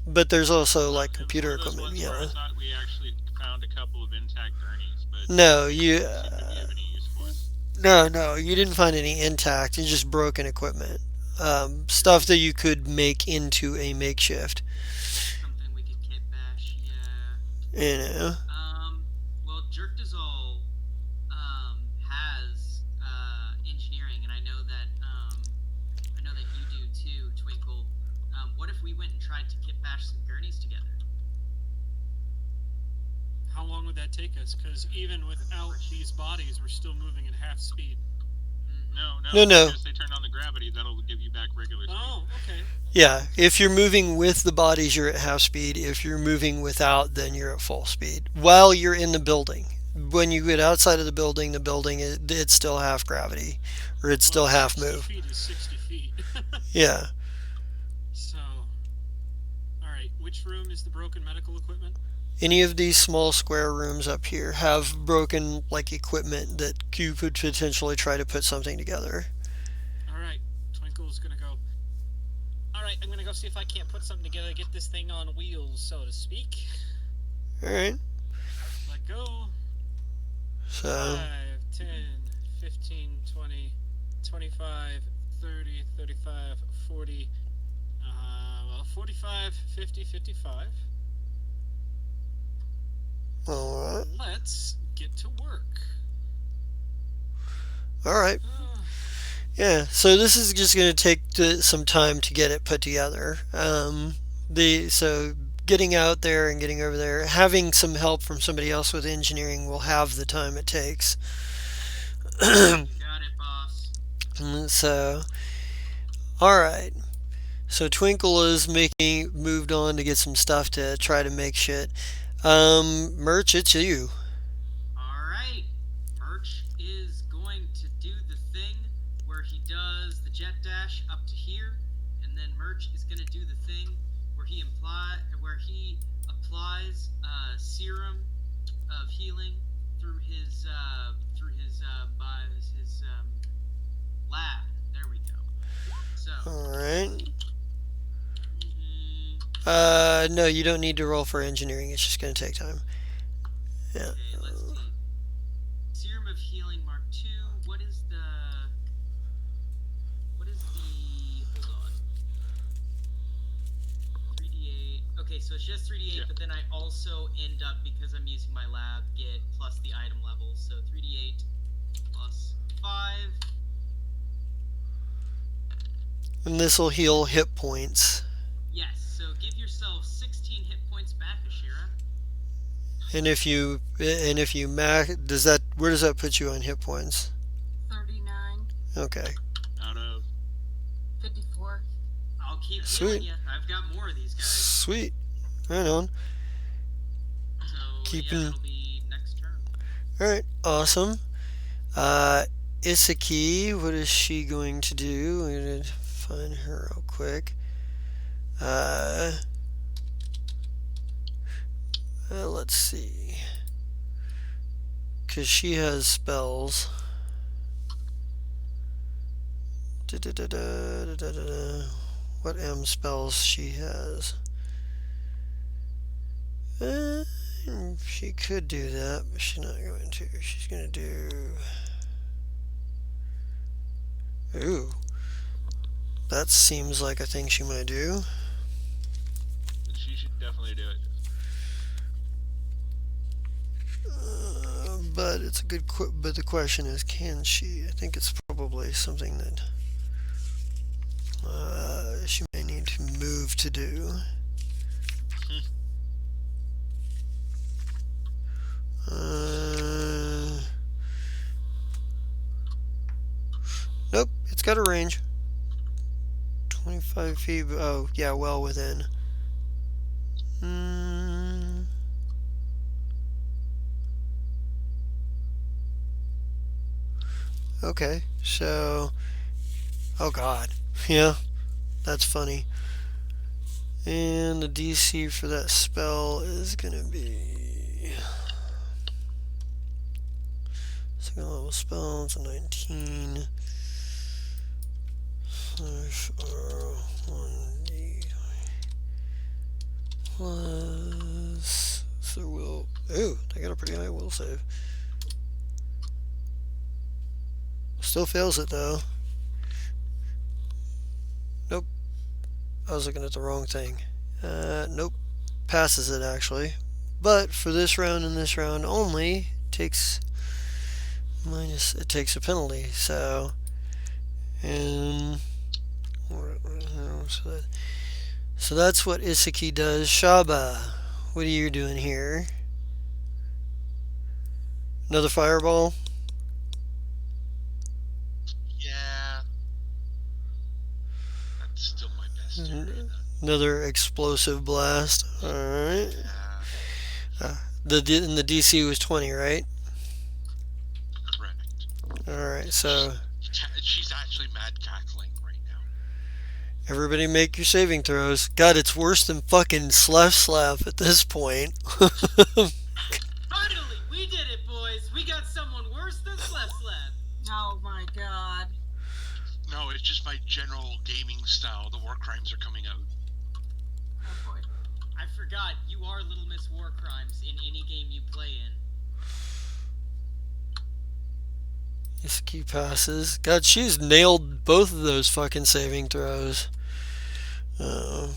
A: But there's also like
B: And
A: computer
B: one of those
A: equipment.
B: ones where I
A: Yeah.
B: thought we actually found a couple of intact gurneys, but
A: No,
B: it
A: you.
B: didn't seem to be of any use for us.
A: No, you didn't find any intact. It's just broken equipment. Stuff that you could make into a makeshift.
D: Something we could kit bash. Yeah.
A: You know.
D: Well, Jerkdazol has engineering, and I know that you do too, Twinkle. What if we went and tried to kit bash some gurneys together?
C: How long would that take us? Because even without these bodies, we're still moving at half speed.
B: No,
A: No,
B: no,
A: no.
B: because they turned on the gravity. That'll give you back regular speed.
C: Oh, okay.
A: Yeah, if you're moving with the bodies, you're at half speed. If you're moving without, then you're at full speed. While you're in the building, when you get outside of the building, it's still half gravity, or it's
C: Well,
A: still half
C: 60
A: move.
C: feet is 60 feet.
A: Yeah.
C: So, all right. Which room is the broken medical equipment?
A: Any of these small square rooms up here have broken like equipment that you could potentially try to put something together.
C: All right. Twinkle's gonna go. All right. I'm gonna go see if I can't put something together, get this thing on wheels, so to speak.
A: All right.
C: Let go.
A: So
C: 5, 10, 15, 20, 25, 30, 35, 40. Well, 45, 50, 55.
A: all right.
C: Let's get to work.
A: All right. Yeah, so this is just going to take some time to get it put together. So getting out there and getting over there, having some help from somebody else with engineering will have the time it takes.
D: You got it, boss.
A: So, all right. So Twinkle is making moved on to get some stuff to try to make shit. Merch, it's you.
D: All right. Merch is going to do the thing where he does the jet dash up to here, and then Merch is going to do the thing where he applies serum of healing through his lab. There we go. So.
A: All right.
D: mm,
A: No, you don't need to roll for engineering. It's just going to take time. Yeah.
D: Okay, let's see. Serum of Healing Mark II. What is the? Hold on. 3d8. Okay, so it's just 3d8,
B: Yeah.
D: but then I also end up, because I'm using my lab, get plus the item level. So 3d8 plus 5.
A: And this will heal hit points.
D: Yes. So give yourself 16 hit points back, Ashira.
A: And if you max, where does that put you on hit points?
E: 39,
A: Okay.
B: Out of
E: 54.
D: I'll keep
A: Sweet.
D: healing you. I've got more of these guys.
A: Sweet. Right on.
D: So
A: Keeping-
D: yeah, that'll be next turn.
A: All right. Awesome. Isaki, what is she going to do? I'm going to find her real quick. Let's see. Because she has spells. What M spells she has? She could do that, but she's not going to. She's going to do. Ooh. That seems like a thing she might do.
B: she should definitely do it.
A: But it's a good. But the question is, can she? I think it's probably something that she may need to move to do. Nope, it's got a range. 25 feet. Oh, yeah, well within. Okay, so. Oh, God. Yeah, that's funny. And the DC for that spell is gonna be. Second level spell, it's a 19. Slash R1D plus. So will. Ooh, they got a pretty high will save. Still fails it though. Nope. I was looking at the wrong thing. Nope. Passes it actually. But for this round and this round only, takes it takes a penalty. So, and so that's what Isaki does. Shaba, what are you doing here? Another fireball?
G: Yeah,
A: Another explosive blast. All right.
G: Yeah,
A: The DC was 20, right?
G: correct.
A: All right. So
G: She's actually mad cackling right now.
A: everybody make your saving throws. God, it's worse than fucking slap at this point.
D: Finally, we did it, boys. We got someone worse than Slap Slap.
E: Oh my god.
G: No, it's just my general gaming style. The war crimes are coming out.
E: Oh boy.
D: I forgot you are Little Miss War Crimes in any game you play in.
A: Key passes. God, she's nailed both of those fucking saving throws. Uh,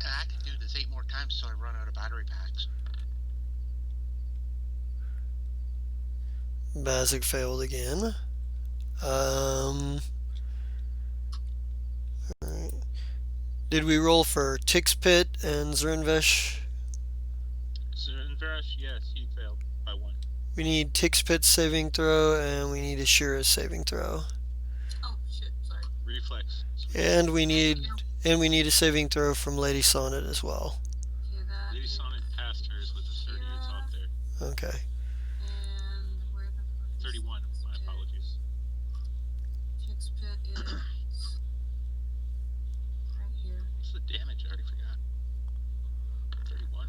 G: And I can do this 8 more times till I run out of battery packs.
A: Bazik failed again. Alright. Did we roll for Tix Pit and Zernvesh?
B: Zunverash, yes, he failed by 1.
A: We need Tix Pit's saving throw and we need Ashira's saving throw.
E: Oh shit, sorry.
B: Reflex.
A: And we need a saving throw from Lady Sonnet as well.
E: Okay, that
B: Lady
E: is
B: Sonnet passed hers with a 30. It's off there.
A: Okay.
E: And where the fuck is
B: 31. My
E: Pit?
B: apologies.
E: Chicks Pit is right here.
B: What's the damage? I already forgot. 31?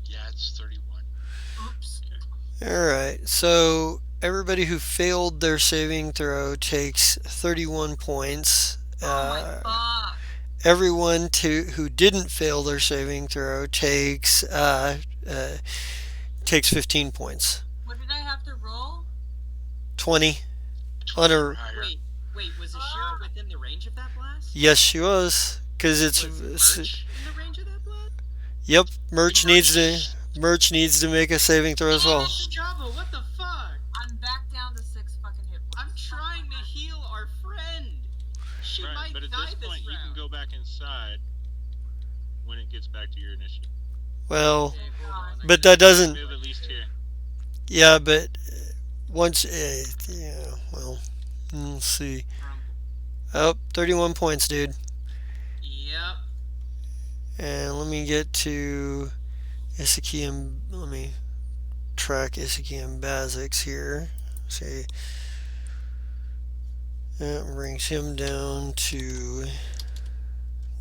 G: Yeah, it's 31.
E: Oops.
A: Alright, so everybody who failed their saving throw takes 31 points.
E: Oh my fuck.
A: Everyone who didn't fail their saving throw takes 15 points.
E: What did I have to roll?
A: 20 on
G: Or
A: a.
G: higher.
D: Wait, was Ashira within the range of that blast?
A: Yes, she was, because it's.
D: Was Merch in the range of that blast?
A: Yep, Merch needs to make a saving throw as well.
D: Java, what the fuck?
E: I'm back down to 6 fucking hit points.
D: I'm trying to heal our friend. She
B: Right,
D: might
B: but at
D: die
B: this point, you can
D: round.
B: go back inside when it gets back to your initiative.
A: Well,
D: Okay, hold on.
A: but that doesn't.
B: Move at least here.
A: Yeah, but once. Yeah, well, let's see. Oh, 31 points, dude.
D: Yep.
A: And let me get to Isaki and let me track Isaki and Bazix here. See, that brings him down to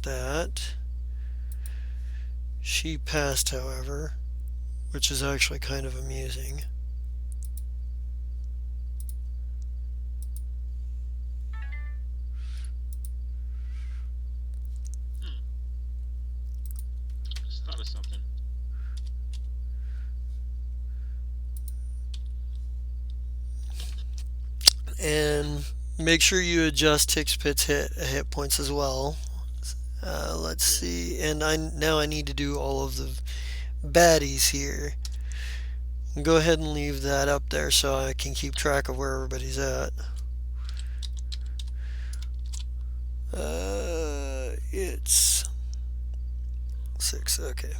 A: that. She passed, however, which is actually kind of amusing.
B: Just thought of something.
A: And make sure you adjust Tix Pit's hit points as well. Let's see, and now I need to do all of the baddies here. Go ahead and leave that up there so I can keep track of where everybody's at. It's 6. Okay.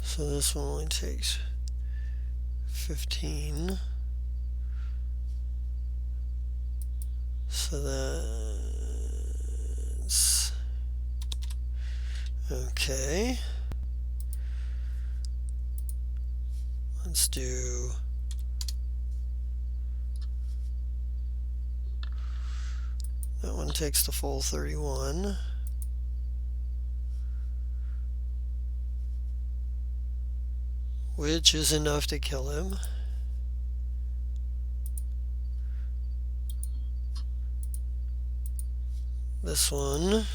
A: So this one only takes 15. So that's okay. Let's do that one takes the full 31. Which is enough to kill him. This one.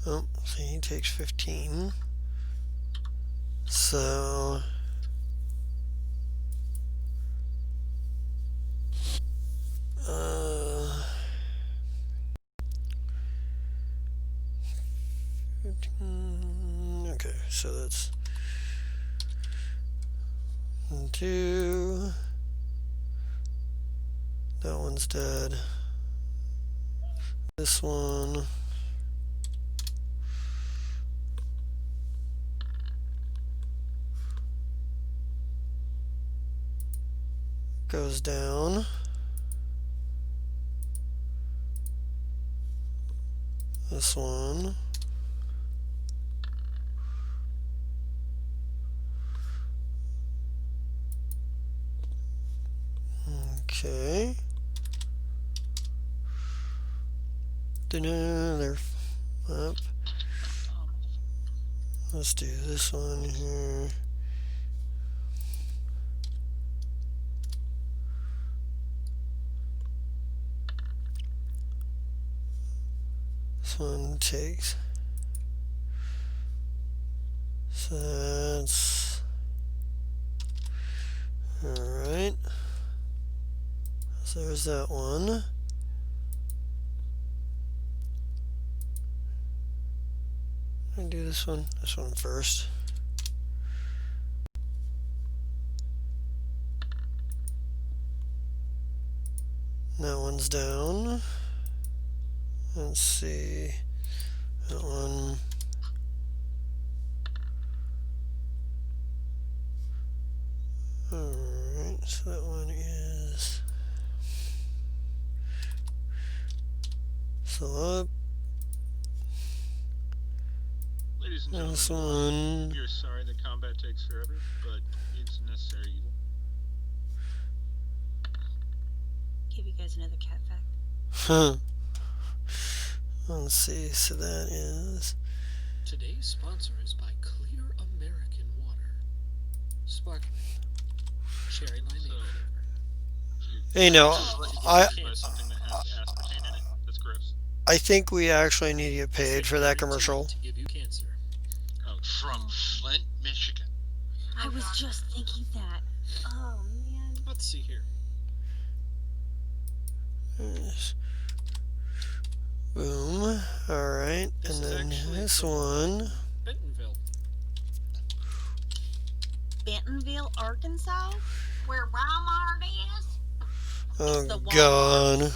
A: Oh, see, he takes 15. So. Uh, 15. So that's 2. That one's dead. This one. Goes down. This one. Okay. They're up. Let's do this one here. This one takes. So that's alright. So there's that one. I do this one first. That one's down. Let's see. That one. Alright, so that one is still up.
B: Ladies and
A: This
B: gentlemen,
A: one.
B: you're sorry that combat takes forever, but it's necessary evil.
F: Give you guys another cat fact.
A: Huh. Let's see. So that is.
C: Today's sponsor is by Clear American Water. Sparkling. Cherry limeade
B: So,
C: flavor.
A: Hey, no, I
B: something that has aspartame in it. That's gross.
A: I think we actually need to get paid for that
C: Guaranteed
A: commercial.
C: To give you cancer.
B: Oh,
G: From Flint, Michigan.
F: I was just thinking that. Oh man.
C: Let's see here.
A: Yes. Boom. Alright.
C: This
A: And
C: is
A: then
C: actually
A: this
C: from-
A: one.
C: Bentonville.
F: Bentonville, Arkansas?
E: Where Walmart is?
A: Oh,
F: the Walmart.
A: God.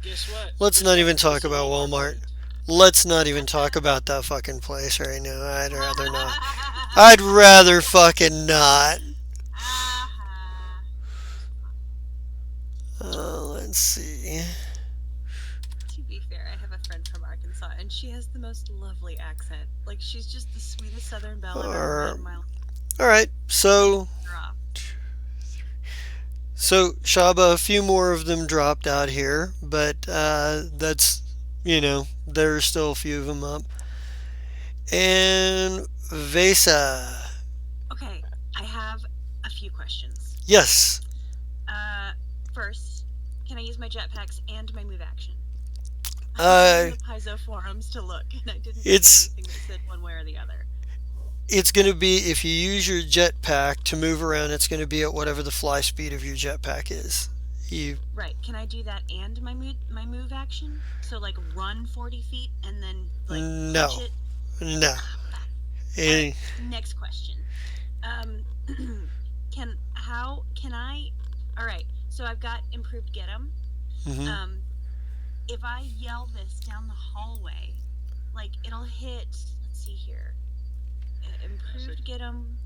C: Guess what?
A: Let's
C: This
A: not
C: one
A: even
C: is
A: talk
C: a
A: about
C: Walmart
A: Walmart.
C: brand.
A: Let's not even talk about that fucking place right now. I'd rather not. I'd rather fucking not. Let's see.
F: To be fair, I have a friend from Arkansas, and she has the most lovely accent. Like, she's just the sweetest Southern belle I've ever met in my life.
A: Alright, so
F: Drop.
A: Shaba, a few more of them dropped out here, but that's, there's still a few of them up. And Vesa.
F: Okay, I have a few questions.
A: Yes.
F: First, can I use my jetpacks and my move action?
A: Uh,
F: I went to the Paizo forums to look, and I didn't
A: It's-
F: see anything that said one way or the other.
A: It's going to be, if you use your jetpack to move around, it's going to be at whatever the fly speed of your jetpack is.
F: Right, can I do that and my move action? So, like, run 40 feet and then, like,
A: No.
F: punch it?
A: No.
F: Alright, next question. Alright, so I've got improved get 'em.
A: Mhm.
F: If I yell this down the hallway, like, it'll hit, let's see here. Improved get 'em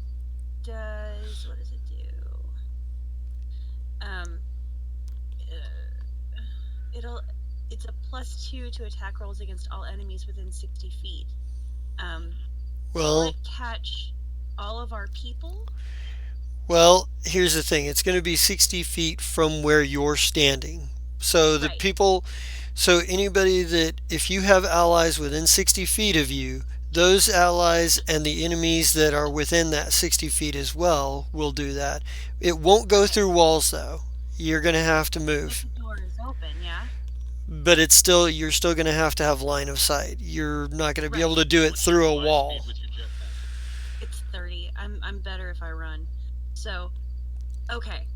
F: does, what does it do? It's a +2 to attack rolls against all enemies within 60 feet. Will
A: Well,
F: it catch all of our people?
A: here's the thing. It's going to be 60 feet from where you're standing. So the
F: Right.
A: people, so anybody that, if you have allies within 60 feet of you, those allies and the enemies that are within that 60 feet as well will do that. It won't go through walls though. You're going to have to move.
F: The door is open, yeah?
A: But you're still going to have line of sight. You're not going to be
F: Right.
A: able to do it
B: What's
A: through
B: your
A: a
B: fly
A: wall.
B: speed with your jetpack?
F: It's 30. I'm better if I run. So, okay.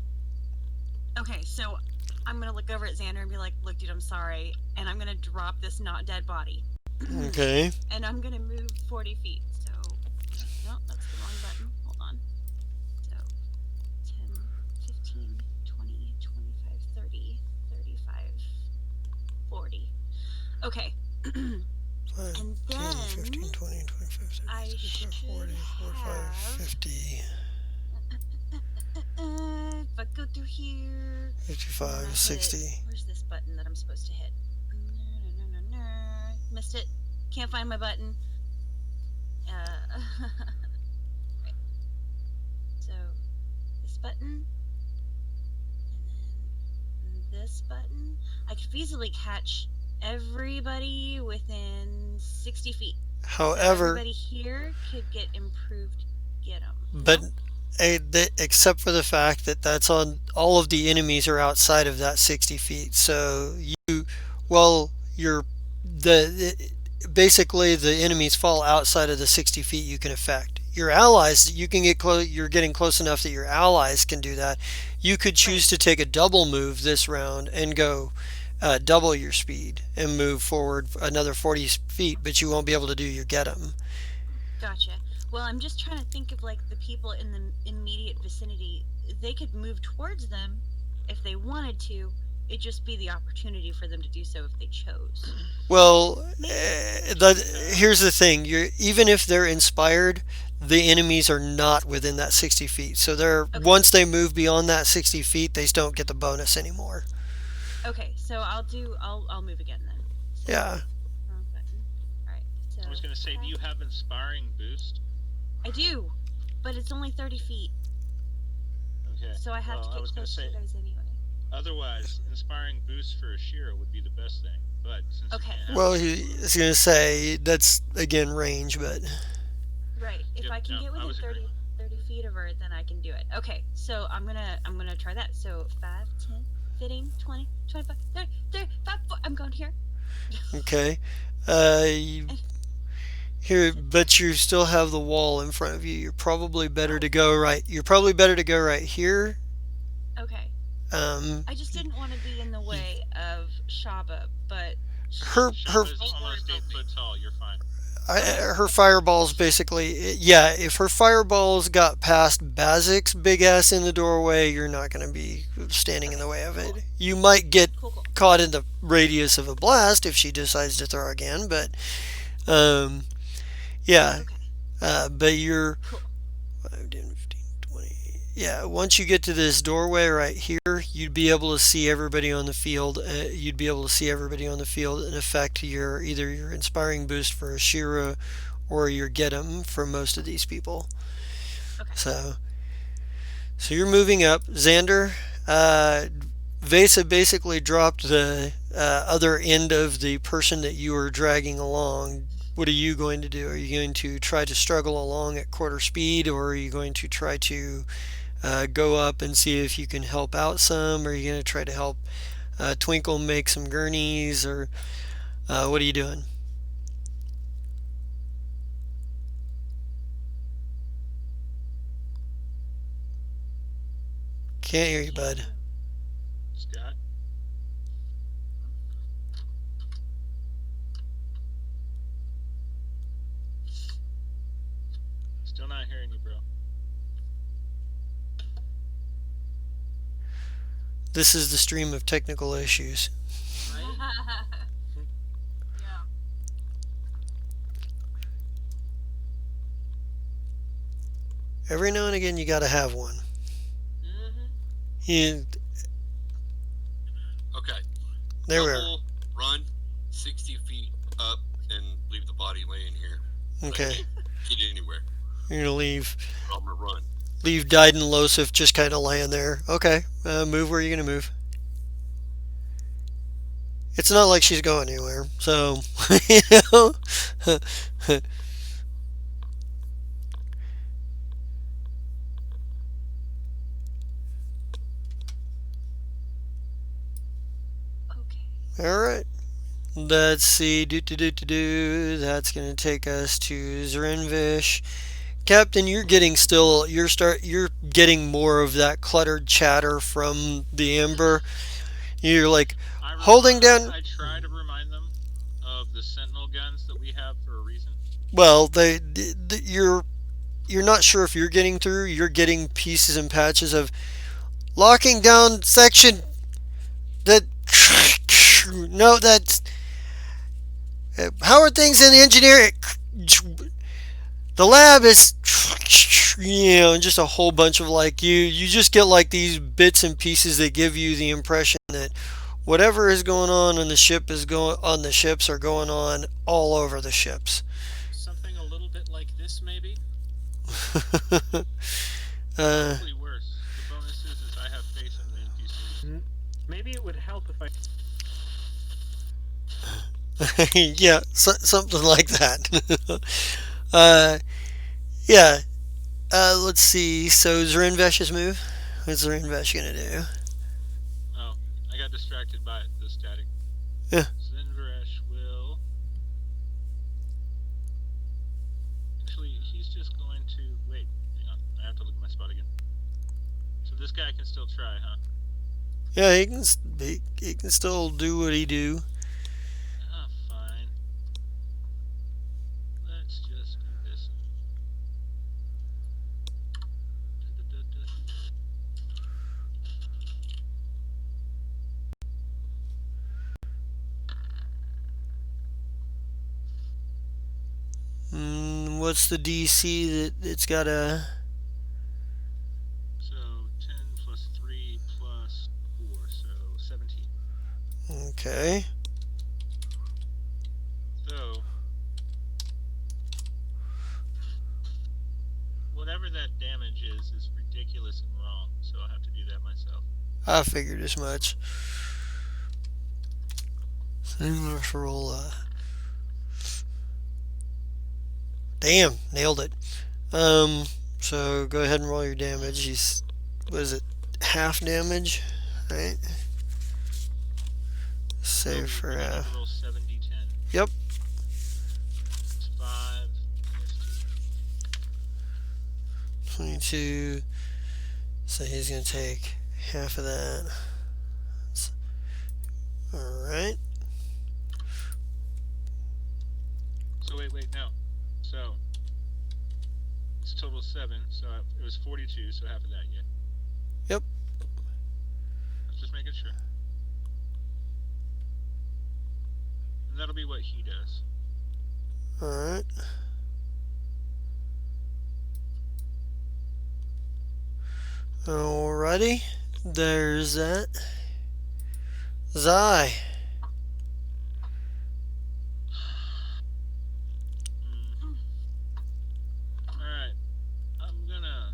F: Okay, so I'm gonna look over at Xander and be like, look, dude, I'm sorry. And I'm gonna drop this not dead body.
A: Okay.
F: And I'm gonna move 40 feet. So, No, that's the wrong button. Hold on. So 10, 15, 20, 25, 30, 35, 40. Okay.
A: Five,
F: And
A: 10,
F: then
A: 15, 20, 25, 30,
F: I
A: 35,
F: should
A: 40, 45,
F: have.
A: 50,
F: If I go through here, and then I
A: 55,
F: hit.
A: 60.
F: Where's this button that I'm supposed to hit? Missed it. Can't find my button. Right. So this button, and then this button. I could easily catch everybody within 60 feet. So
A: However,
F: everybody here could get improved get 'em.
A: but
F: No?
A: except for the fact that that's on all of the enemies are outside of that 60 feet. So you, well, you're basically the enemies fall outside of the 60 feet you can affect. Your allies, you can get close. You're getting close enough that your allies can do that. You could
F: Right.
A: choose to take a double move this round and go double your speed and move forward another 40 feet, but you won't be able to do your get 'em.
F: Gotcha. Well, I'm just trying to think of like the people in the immediate vicinity. They could move towards them if they wanted to. It'd just be the opportunity for them to do so if they chose.
A: Well,
F: Maybe.
A: here's the thing: you're even if they're inspired, the enemies are not within that 60 feet. So they're
F: Okay.
A: once they move beyond that 60 feet, they don't get the bonus anymore.
F: Okay. So I'll move again then. So
A: Yeah.
F: wrong button. All right. So
B: I was gonna say, do you have inspiring boost?
F: I do, but it's only 30 feet,
B: Okay.
F: so I have
B: Well,
F: to
B: I
F: get
B: was gonna
F: close to
B: say,
F: you guys anyway.
B: otherwise, inspiring boost for Ashira would be the best thing. But since you
F: Okay.
B: can't have
A: Well,
B: it,
A: he was gonna say that's again range, but
F: Right. If
B: yep,
F: I can
B: no,
F: get
B: I
F: within
B: was agreeing.
F: 30 feet of her, then I can do it. Okay. So I'm gonna try that. So 5, 10, 15, 20, 25, 30, 35, 40. I'm going here.
A: okay. You,
F: And
A: here,
F: is it
A: but you still have the wall in front of you. You're probably better
F: Oh,
A: to go right. You're probably better to go right here.
F: okay.
A: Um,
F: I just didn't want to be in the way of Shaba, but
A: her
B: Shaba's
G: Don't worry
B: almost
G: about
B: 8 foot
G: me.
B: tall. You're fine.
F: okay,
A: her
F: okay,
A: fireballs basically, yeah, if her fireballs got past Bazik's big ass in the doorway, you're not going to be standing in
F: okay,
A: the way of
F: cool,
A: it. You might get
F: cool, cool.
A: caught in the radius of a blast if she decides to throw again, but um, yeah,
F: Okay,
A: but you're
F: cool.
A: 5, 10, 15, 20. Yeah, once you get to this doorway right here, you'd be able to see everybody on the field. You'd be able to see everybody on the field and affect your either your inspiring boost for Ashira or your get 'em for most of these people.
F: Okay,
A: So, so you're moving up. Xander, Vesa basically dropped the other end of the person that you were dragging along. What are you going to do? Are you going to try to struggle along at quarter speed, or are you going to try to go up and see if you can help out some? Or are you going to try to help Twinkle make some gurneys? Or what are you doing? Can't hear you,
F: can't
A: bud.
F: hear him.
B: Scott, still not hearing you, bro.
A: This is the stream of technical issues.
D: Right?
E: Yeah.
A: Every now and again, you got to have one.
D: Mm-hmm.
A: You,
H: Okay.
A: there we are.
H: Double run 60 feet up and leave the body laying here. I
A: Okay,
H: can't get anywhere.
A: you're gonna leave
H: But I'm gonna run.
A: Dyden Losif just kind of laying there. Okay, move where you're gonna move. It's not like she's going anywhere, so you know.
F: Okay.
A: All right. Let's see. Do do do do do. That's gonna take us to Zrenvish. Captain, you're getting still. You're getting more of that cluttered chatter from the Ember. You're like holding down.
B: I try to remind them of the Sentinel guns that we have for a reason.
A: Well, you're you're not sure if you're getting through. You're getting pieces and patches of locking down section that. No, that's. How are things in engineering? The lab is, just a whole bunch of like you just get like these bits and pieces that give you the impression that whatever is going on the ship is going on the ships are going on all over the ships.
C: Something a little bit like this, maybe.
A: uh,
B: Hopefully worse. The bonus is I have faith in the NPCs.
C: Maybe it would help if I.
A: yeah, something like that. uh, yeah. Let's see. So Zrinvesh's move. What's Zrinvesh gonna do?
B: Oh, I got distracted by the static.
A: Yeah.
B: Zinvaresh will. Actually, he's just going to. Wait, hang on. I have to look at my spot again. So this guy can still try, huh?
A: Yeah, he can still do what he do.
B: Ah, fine. Let's just do this.
A: What's the DC that it's got a?
B: So 10 plus 3 plus 4, so 17.
A: Okay.
B: So whatever that damage is ridiculous and wrong, so I'll have to do that myself.
A: I figured as much. So let's roll. Damn, nailed it. So go ahead and roll your damage. He's, what is it? Half damage, right? Save for
B: I
A: half.
B: have to roll 7d10.
A: Yep.
B: It's 5 minus
A: 22. So he's gonna take half of that. All right.
B: 2. So wait, no. So it's total 7, so it was 42, so half of that, yeah.
A: Yep.
B: Just making sure. And that'll be what he does.
A: All right. Alrighty. There's that. Zai.
B: Alright. I'm gonna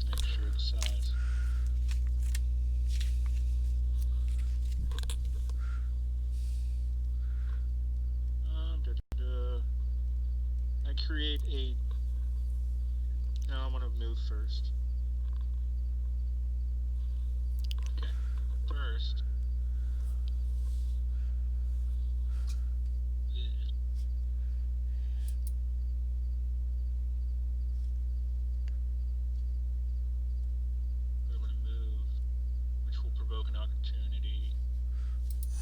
B: make sure the size. I create a. No, I want to move first. Okay. First. I'm going to move, which will provoke an opportunity.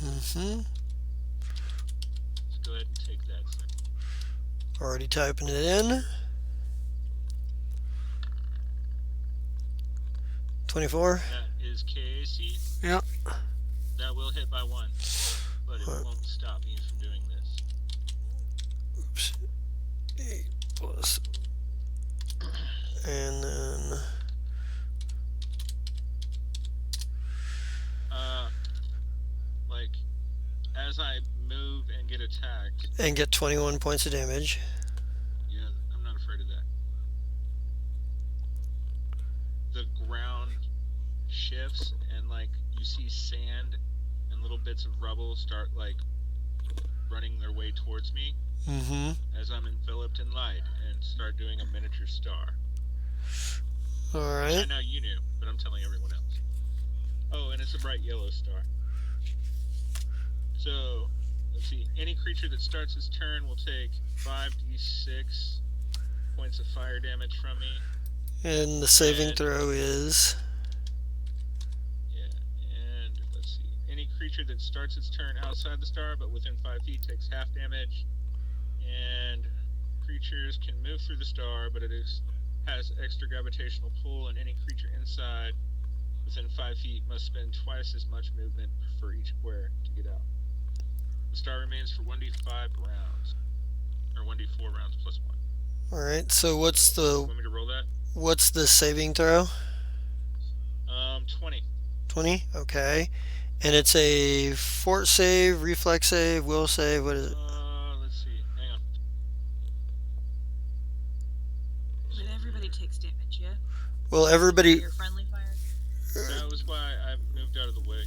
A: Mm-hmm.
B: Let's go ahead and take that second.
A: Already typing it in. 24.
B: That is KAC.
A: Yep.
B: That will hit by 1, but it won't stop me from doing this.
A: Oops. 8 plus. And then.
B: Like, as I move and get attacked.
A: And get 21 points of damage.
B: Yeah, I'm not afraid of that. The ground shifts and like you see sand and little bits of rubble start like running their way towards me
A: Mm-hmm.
B: as I'm enveloped in light and start doing a miniature star. I
A: Alright.
B: know you knew, but I'm telling everyone else. Oh, and it's a bright yellow star. So, let's see. Any creature that starts its turn will take 5d6 points of fire damage from me.
A: And the saving
B: And-
A: throw is.
B: Yeah, and let's see. any creature that starts its turn outside the star but within 5 feet takes half damage. And creatures can move through the star, but has extra gravitational pull, and any creature inside within 5 feet must spend twice as much movement for each square to get out. The star remains for 1d5 rounds, or 1d4 rounds plus one.
A: All right. So
B: Want me to roll that?
A: what's the saving throw?
B: 20.
A: 20. Okay. And it's a fort save, reflex save, will save. What is it?
B: Let's see. Hang on.
F: But everybody takes damage, yeah?
A: Well, everybody.
F: Your friendly fire?
B: That was why I moved out of the way.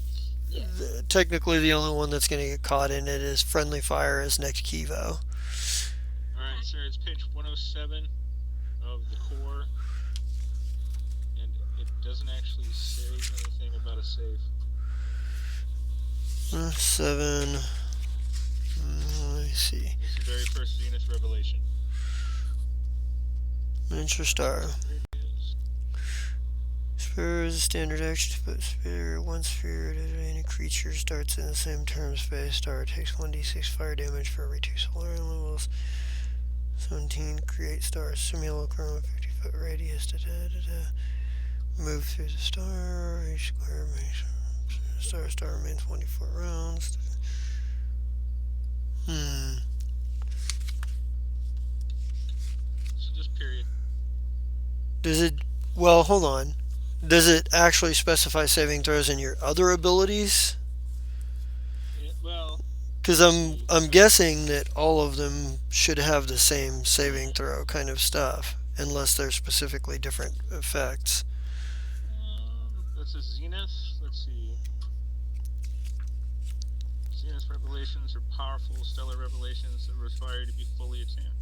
F: Yeah.
A: Technically, the only one that's going to get caught in it is friendly fire as next Kivo.
B: Alright, sir, it's page 107 of the core. And it doesn't actually say anything about a save.
A: 7. Let me see.
B: It's the very first Zenith revelation.
A: Miniature star.
B: There it is.
A: Sphere is a standard action to put sphere. One sphere to any creature starts in the same term space. Star takes 1d6 fire damage for every 2 solar levels. 17. Create star. Simulacrum. 50-foot radius. Move through the star. Each square makes star remains 24 rounds.
B: So just period.
A: Does it? Well, hold on. Does it actually specify saving throws in your other abilities?
B: Yeah, well,
A: Because I'm guessing that all of them should have the same saving throw kind of stuff, unless they're specifically different effects.
B: this is Zenith. Let's see. Zenith revelations are powerful stellar revelations that require you to be fully attuned.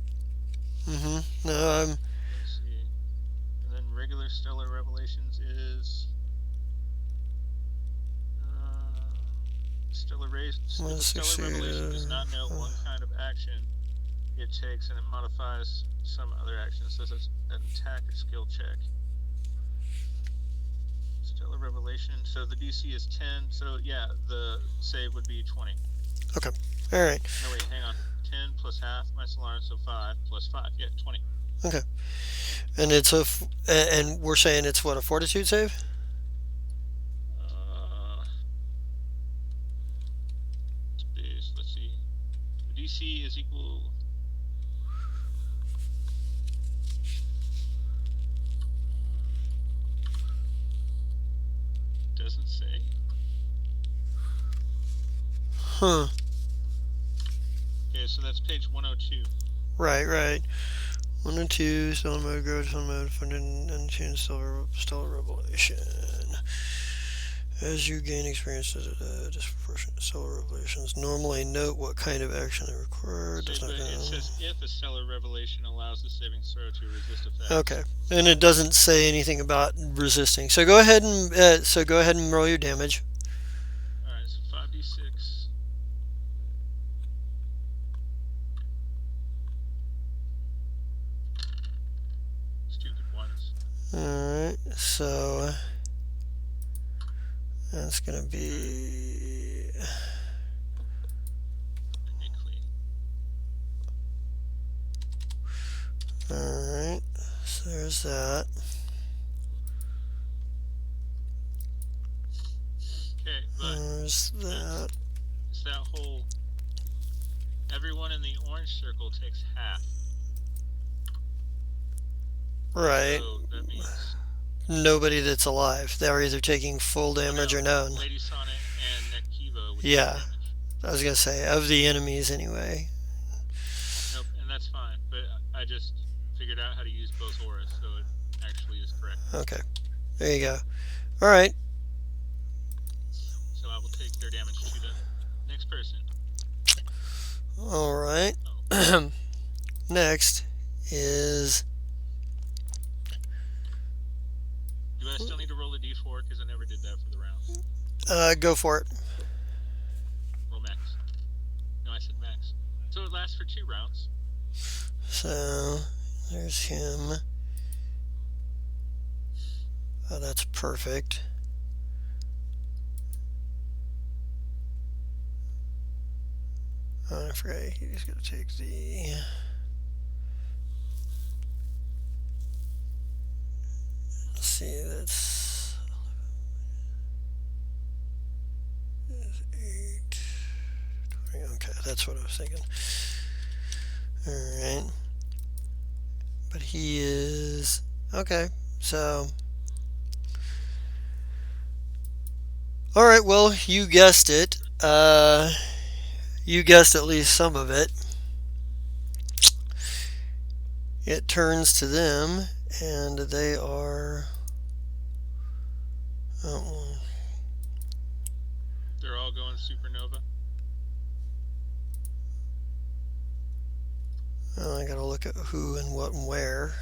A: No,
B: Let's see. And then regular stellar revelations is stellar race. The stellar revelation does not know one kind of action it takes, and it modifies some other actions. So it's an attack or skill check. Stellar revelation. So the DC is 10. So yeah, the save would be 20.
A: all right.
B: No wait, hang on. 10 plus half my Solar, so 5 plus 5. Yeah, 20.
A: Okay. And it's and we're saying it's what, a fortitude save?
B: Space. Let's see. The DC is equal. Doesn't say.
A: Huh.
B: Okay, so that's page 102.
A: Right. 1 and 2, stellar mode, grow stellar mode, funded and tuned stellar revelation. As you gain experience, disproportionate stellar revelations. Normally, note what kind of action it requires.
B: It says if a stellar revelation allows the saving throw to resist effects.
A: Okay, and it doesn't say anything about resisting. So go ahead and roll your damage.
B: All right, so 5d6. Stupid ones.
A: Alright, so that's gonna be
B: Technically.
A: alright. So there's that.
B: Okay, but
A: There's that.
B: it's that whole. Everyone in the orange circle takes half.
A: Right.
B: So that means
A: Nobody that's alive. They're either taking full damage or none.
B: Lady Sonnet and Neck Kivo.
A: Yeah.
B: Damage.
A: I was gonna say, of the enemies anyway.
B: Nope, and that's fine. But I just figured out how to use both auras, so it actually is correct.
A: Okay. There you go. Alright.
B: So I will take their damage to the next person.
A: Alright.
B: Oh.
A: Next is
B: Do I still need to roll a d4? Because I never did that for the round.
A: go for it.
B: Roll max. No, I said max. So it lasts for 2 rounds.
A: So there's him. Oh, that's perfect. forgot he's gonna take the. Let's see, that's 8. Okay, that's what I was thinking. Alright. But he is. Okay, so. Alright, well, you guessed it. You guessed at least some of it. It turns to them, and they are. Oh,
B: They're all going supernova.
A: well, I gotta look at who and what and where.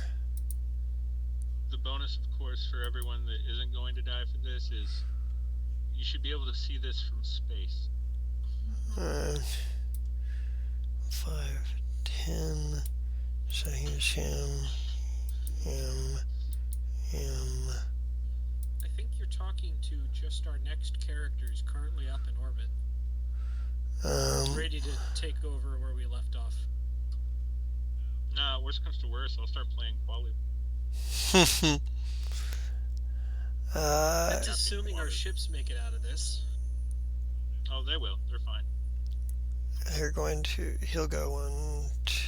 B: The bonus, of course, for everyone that isn't going to die for this is you should be able to see this from space.
A: 5, 10. So here's him, him, him.
C: I think you're talking to just our next characters currently up in orbit, ready to take over where we left off.
B: Nah, worst comes to worst, I'll start playing quality.
C: That's assuming our ships make it out of this.
B: Oh, they will. They're fine.
A: They're going to. He'll go 1, 2,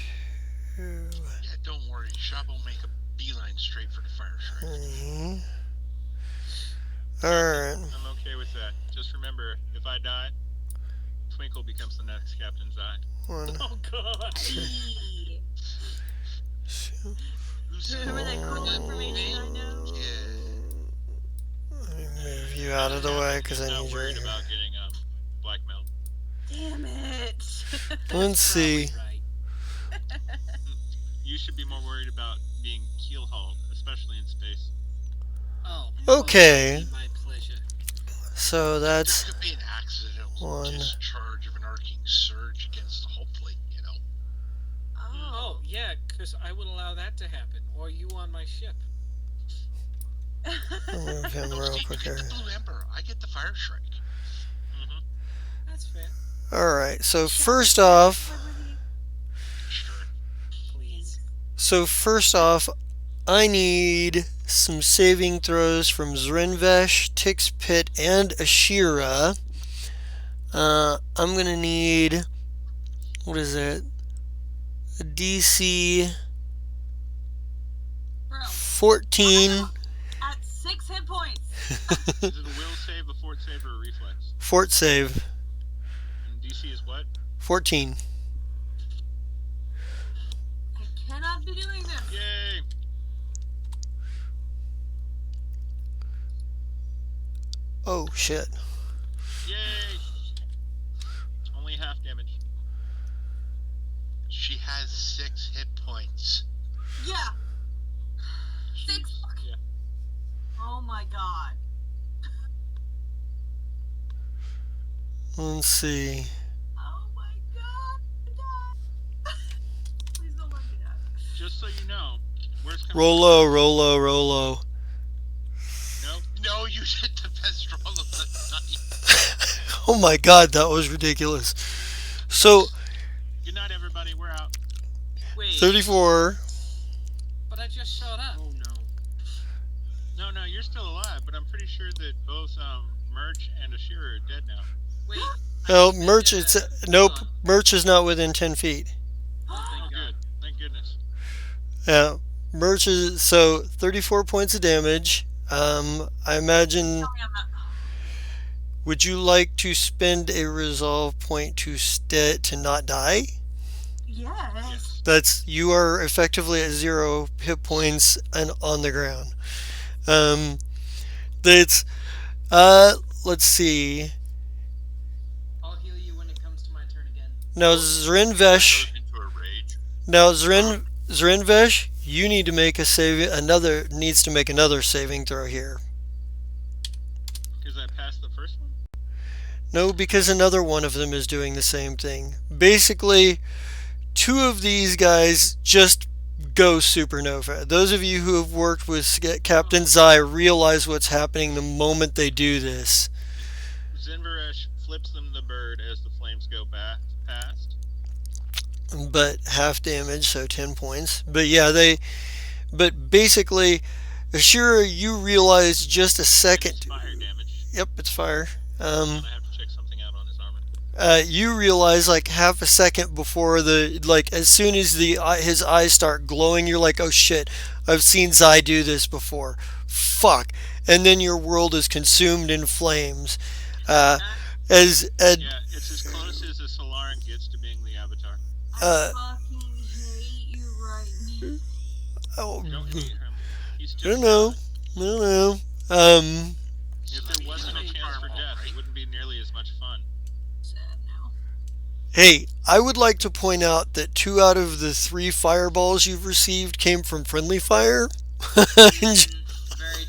G: Yeah, don't worry. Shab will make a beeline straight for the fire shrike.
A: 3. Alright.
B: I'm okay with that. Just remember, if I die, Twinkle becomes the next captain's eye.
A: 1,
C: Oh god!
F: Eee.
A: 2.
F: Remember that cool information I know?
G: Yeah.
A: Let me move you out of the way because I
B: Not
A: need your.
B: worried about getting blackmailed.
F: Damn it!
A: Let's see.
C: Right.
B: You should be more worried about being keel hauled, especially in space.
C: Oh.
A: Okay.
C: My pleasure.
A: So
G: There
A: that's.
G: could be an accidental
A: 1.
G: discharge of an arcing surge against the hull plate, you know?
C: Oh, yeah, because I would allow that to happen. Or you on my ship.
A: I'll move him
G: No,
A: real
G: Steve, you
A: quick here.
G: get the Blue Emperor. I get the fire shrike.
B: Mm-hmm.
C: That's fair.
A: Alright, so first off.
G: Sure.
C: Please.
A: So first off, I need some saving throws from Zrinvesh, Tix Pit, and Ashira. I'm gonna need, what is it? A DC
E: Bro,
A: 14.
E: at 6 hit points.
B: Is it a will save, a fort save, or a reflex?
A: Fort save.
B: And DC is what?
A: 14.
E: I cannot be doing this.
B: Yay!
A: Oh shit.
B: Yay! Only half damage.
G: She has 6 hit points.
E: Yeah. 6.
B: Yeah.
E: Oh my god.
A: Let's see.
E: Oh my god. Please don't let me die.
B: Just so you know, worst comes
A: Roll
B: to
A: low, roll low, roll low.
B: Nope.
G: No, you did the best roll of the night.
A: Oh my god, that was ridiculous. So,
B: Good night, everybody. We're out.
D: Wait.
A: 34.
C: But I just showed up.
D: Oh no.
B: No, you're still alive, but I'm pretty sure that both Merch and Ashira are dead now.
D: Wait.
A: No, Merch, it's. Nope, Merch is not within 10 feet.
B: Oh, good. Thank goodness.
A: Yeah, Merch is. So, 34 points of damage. I imagine.
E: Tell me I'm not.
A: Would you like to spend a resolve point to not die?
E: Yes.
B: Yes.
A: That's you are effectively at 0 hit points and on the ground. That's let's see.
D: I'll heal you when it comes to my turn again.
A: Now Zrinvesh.
H: Goes into a rage.
A: Now Zrinvesh, you need to make a save. Needs to make another saving throw here.
B: Because I passed the first one?
A: No, because another one of them is doing the same thing. Basically, two of these guys just go supernova. Those of you who have worked with Captain Zai realize what's happening the moment they do this.
B: Zinvaresh flips them the bird as the flames go past.
A: but half damage, so 10 points. But yeah, they. But basically, Ashura, you realize just a
B: And it's
A: second.
B: fire damage.
A: Yep, it's fire.
B: Hold on, I have to check something out on his armor.
A: You realize like half a second before the like as soon as his eyes start glowing, you're like, oh shit, I've seen Zai do this before. Fuck, and then your world is consumed in flames. Uh, as
B: Yeah, it's as close as a Solaran gets to being the Avatar.
A: uh,
E: I fucking hate you right now.
A: oh,
B: Don't hate him. He's
A: I don't
B: just
A: know,
B: God.
A: I don't know. Um,
B: If there wasn't a chance for death, it wouldn't be nearly as much fun.
E: Sad now.
A: hey, I would like to point out that 2 out of the 3 fireballs you've received came from friendly fire.
D: Very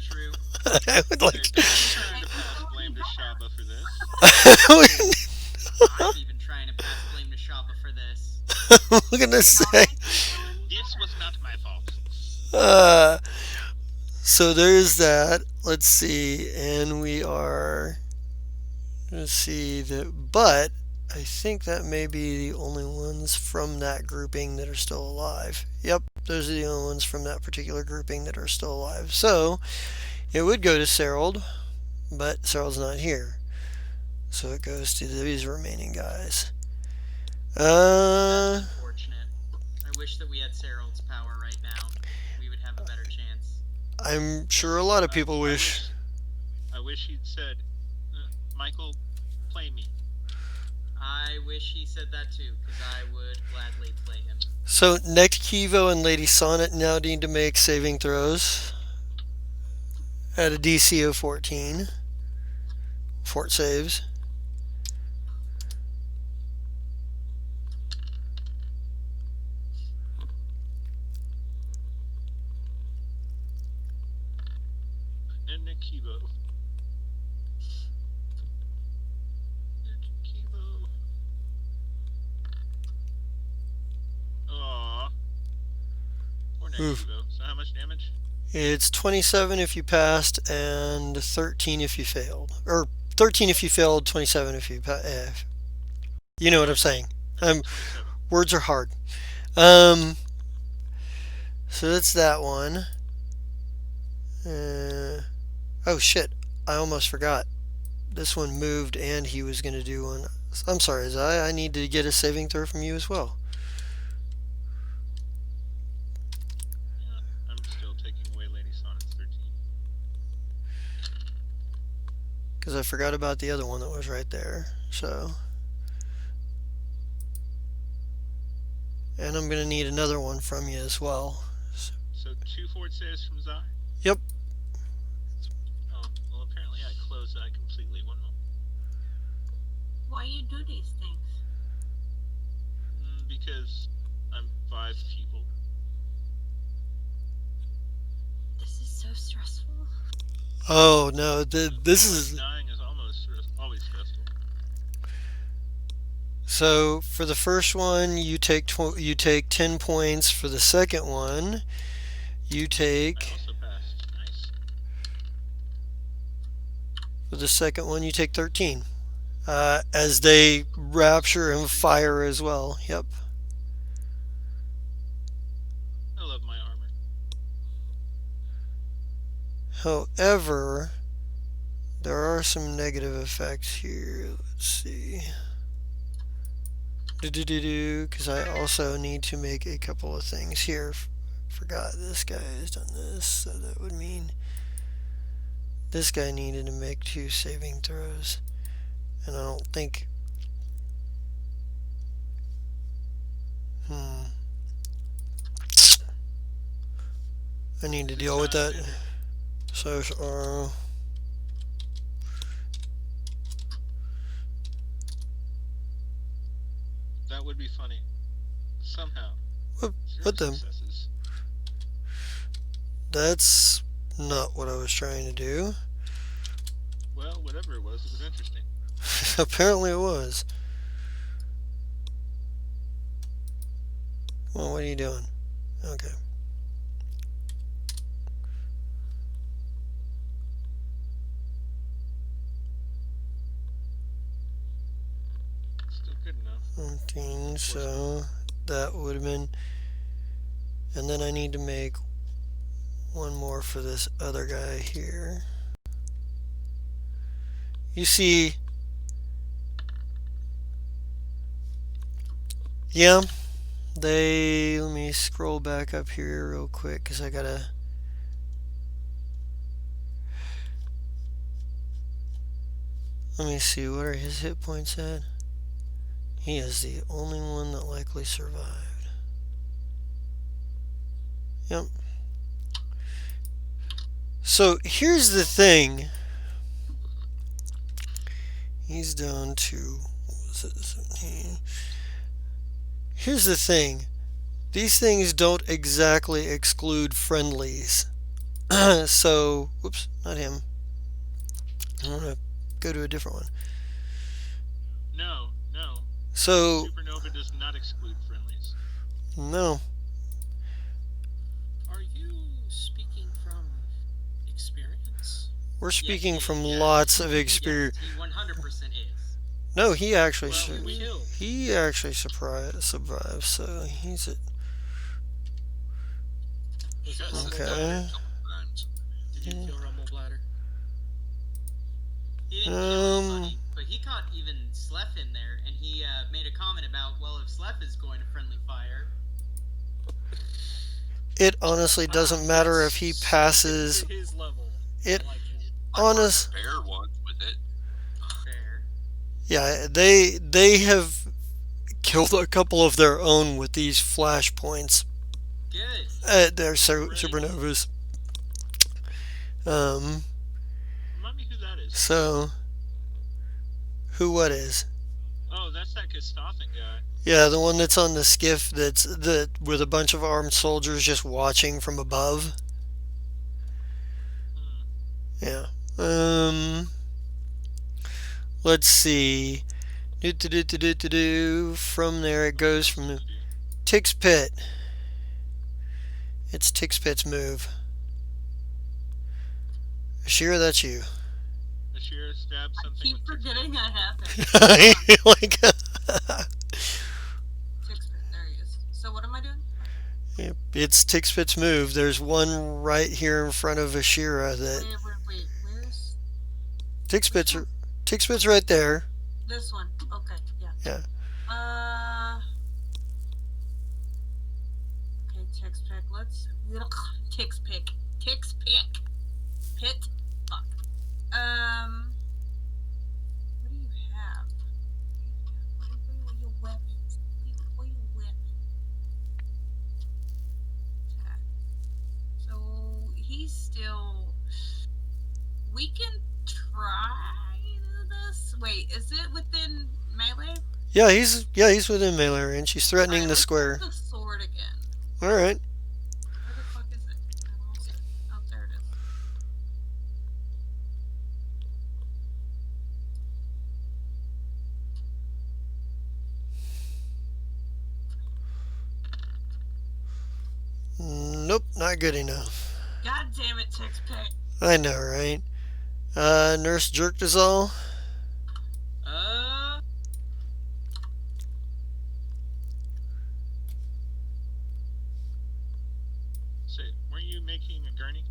D: true.
A: I would like.
B: Hey, don't be trying to pass blame to Shaba for this.
D: I'm even trying to pass blame to Shaba for this.
A: I'm gonna say.
B: This was not my fault.
A: Uh, so there's that. Let's see, and we are. Let's see that, but I think that may be the only ones from that grouping that are still alive. Yep, those are the only ones from that particular grouping that are still alive. So it would go to Serold, but Serold's not here, so it goes to these remaining guys.
D: That's unfortunate. I wish that we had Serald's power right now. We would have a better chance.
A: I'm sure a lot of people wish.
B: I wish he'd said, Michael, play me.
D: I wish he said that too, because I would gladly play him.
A: So next Kivo and Lady Sonnet now need to make saving throws at a DC of 14. Fort saves.
B: And Nick Kivo. Nick Kivo. Aww. Poor Nick
A: Oof.
B: Kivo. So how much damage?
A: It's 27 if you passed and 13 if you failed. Or 13 if you failed, 27 if you passed. You know what I'm saying.
B: 27.
A: Words are hard. So that's that one. Oh shit, I almost forgot. This one moved and he was going to do one. I'm sorry, Zai. I need to get a saving throw from you as well.
B: Yeah, I'm still taking away Lady Sonnet's 13.
A: Because I forgot about the other one that was right there. So. And I'm going to need another one from you as well.
B: So 2 fort saves from Zai?
A: Yep.
B: Oh, well apparently I closed that completely. One more.
E: Why you do these things?
B: Because I'm 5 people.
F: This is so stressful.
A: Oh no, this is
B: Dying is always stressful.
A: so for the first one you take 10 points. For the second one, you
B: I
A: take
B: also passed. Nice.
A: for the second one you take 13. As they rapture and fire as well. Yep.
B: I love my armor.
A: However, there are some negative effects here. Let's see. Because I also need to make a couple of things here. Forgot this guy has done this, so that would mean this guy needed to make 2 saving throws. And I don't think. I need to deal with that. So,
B: That would be funny. Somehow.
A: what
B: 0
A: them?
B: successes.
A: That's not what I was trying to do.
B: Well, whatever it was interesting.
A: Apparently it was. Well, what are you doing? Okay.
B: Still good enough.
A: 14, so that would have been. And then I need to make one more for this other guy here. You see, yeah, let me scroll back up here real quick because I gotta. Let me see, what are his hit points at? He is the only one that likely survived. Yep. So here's the thing. He's down to, what was it, 17? Here's the thing. These things don't exactly exclude friendlies. So, whoops, not him. I want to go to a different one.
B: No, no.
A: So,
B: Supernova does not exclude friendlies.
A: no.
C: Are you speaking from experience?
A: We're speaking
D: Yes,
A: from
D: yeah.
A: lots of
D: Yes,
A: experience.
D: he 100% is.
A: No, he actually
C: Well, we killed.
A: survived. So he's at
C: Was that
H: Yes.
C: Rumble
A: Okay.
C: Bladder?
H: Sometimes.
C: Did you kill Rumble Bladder?
D: He didn't kill
A: Um,
D: anybody, but he caught even Sleph in there, and he made a comment about, well, if Sleph is going to friendly fire,
A: it honestly doesn't
C: Wow,
A: matter
C: that's
A: if he
C: speaking
A: passes.
C: to his level.
A: It-
C: I like him.
H: I burned
A: Honest,
H: a bear once with it.
D: fair.
A: yeah, they have killed a couple of their own with these flashpoints.
D: Good.
A: They're
B: Really?
A: supernovas. Um,
B: Remind me who that is.
A: so what is?
B: Oh, that's that Kostofan guy.
A: Yeah, the one that's on the skiff with a bunch of armed soldiers just watching from above.
B: Hmm.
A: Yeah. Let's see. From there it goes from the Tix Pit. It's Tix Pit's move. Ashira, that's you.
B: Ashira stabbed
E: I
B: something
E: keep
B: with
E: forgetting I have it.
A: Like,
E: There he is. So what am I doing?
A: yep, it's Tix Pit's move. There's one right here in front of Ashira that
E: Wait. Where's
A: Tix Pit's right there.
E: this one? Okay, yeah.
A: Yeah.
E: Okay, Tix Pick. Let's. Tix Pick. Pit. Fuck. What do you have? What are your weapons? What are your weapons? Attack. So he's still. We can try this. Wait, is it within melee?
A: Yeah, he's within melee range. He's threatening
E: Alright,
A: the
E: let's
A: square.
E: use the sword again.
A: All right.
E: Where the fuck is it? I lost it. Oh, there it is.
A: Nope, not good enough.
E: God damn it, Tix Pick.
A: I know, right? Nurse jerked us all.
D: Uh,
B: Say, weren't you making a gurney?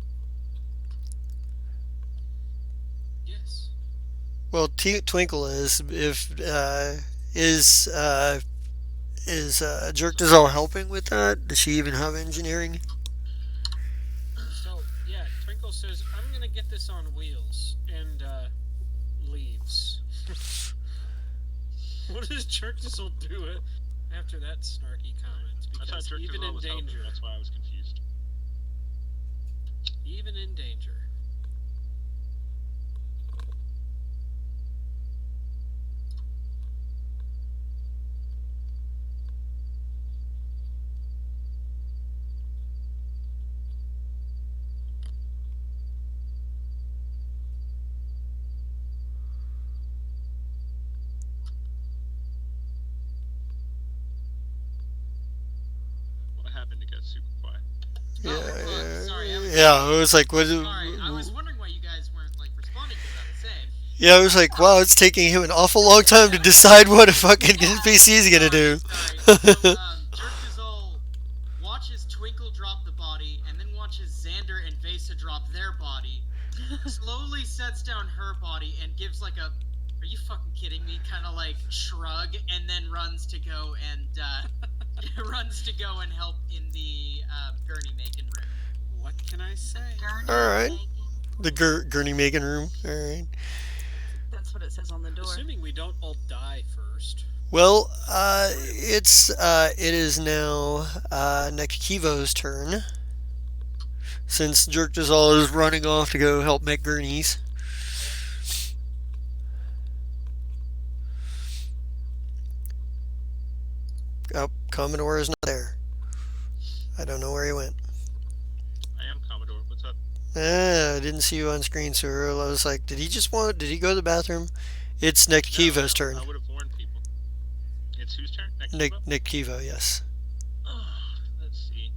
C: Yes.
A: Well, Twinkle is. If is jerked us all helping with that? Does she even have engineering?
C: So yeah, Twinkle says, "I'm gonna get this on wheels," and leaves. What does Jerkdizzle do it after that snarky comment?
B: I thought
C: Because
B: Jerk
C: even in
B: was helping.
C: danger,
B: That's why I was confused.
C: even in danger.
B: What happened to get super quiet?
D: Sorry, I was-
A: Yeah. I was like, what?
D: sorry, I was wondering why you guys weren't like responding to what I was saying.
A: Yeah, I was like, wow, it's taking him an awful long time to decide what a fucking NPC is gonna do.
D: Sorry. So, Jerk drop the body, and then watches Xander and Vesa drop their body, slowly sets down her body and gives like a "Are you fucking kidding me?" kind of like shrug, and then runs to go and runs to go and help in the gurney making room.
C: What can I say?
E: Gurney
A: All right.
E: making.
A: The gurney making room. All right.
F: That's what it says on the door.
C: Assuming we don't all die first.
A: Well, it is now Nekivo's turn. Since Jerkdazal is running off to go help make gurneys. Oh, Commodore is not there. I don't know where he went.
B: I am Commodore. What's up?
A: I didn't see you on screen, so I was like, did he go to the bathroom? It's
B: No,
A: Nekivo's turn.
B: I would have warned people. It's whose turn? Nekiva?
A: Nekivo, yes.
B: Let's see.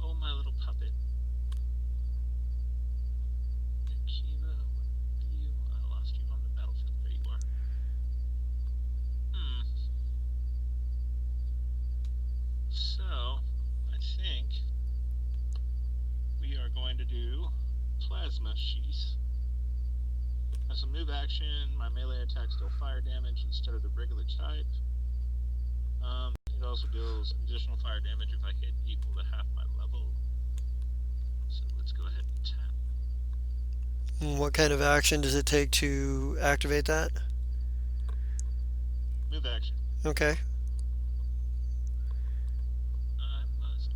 B: Oh, my little puppet. Nekiva, what are you? I lost you on the battlefield. There you are. So, I think we are going to do Plasma Sheath. As a move action, my melee attacks deal fire damage instead of the regular type. It also deals additional fire damage if I hit equal to half my level. So let's go ahead and tap.
A: What kind of action does it take to activate that?
B: Move action.
A: Okay.
B: I must.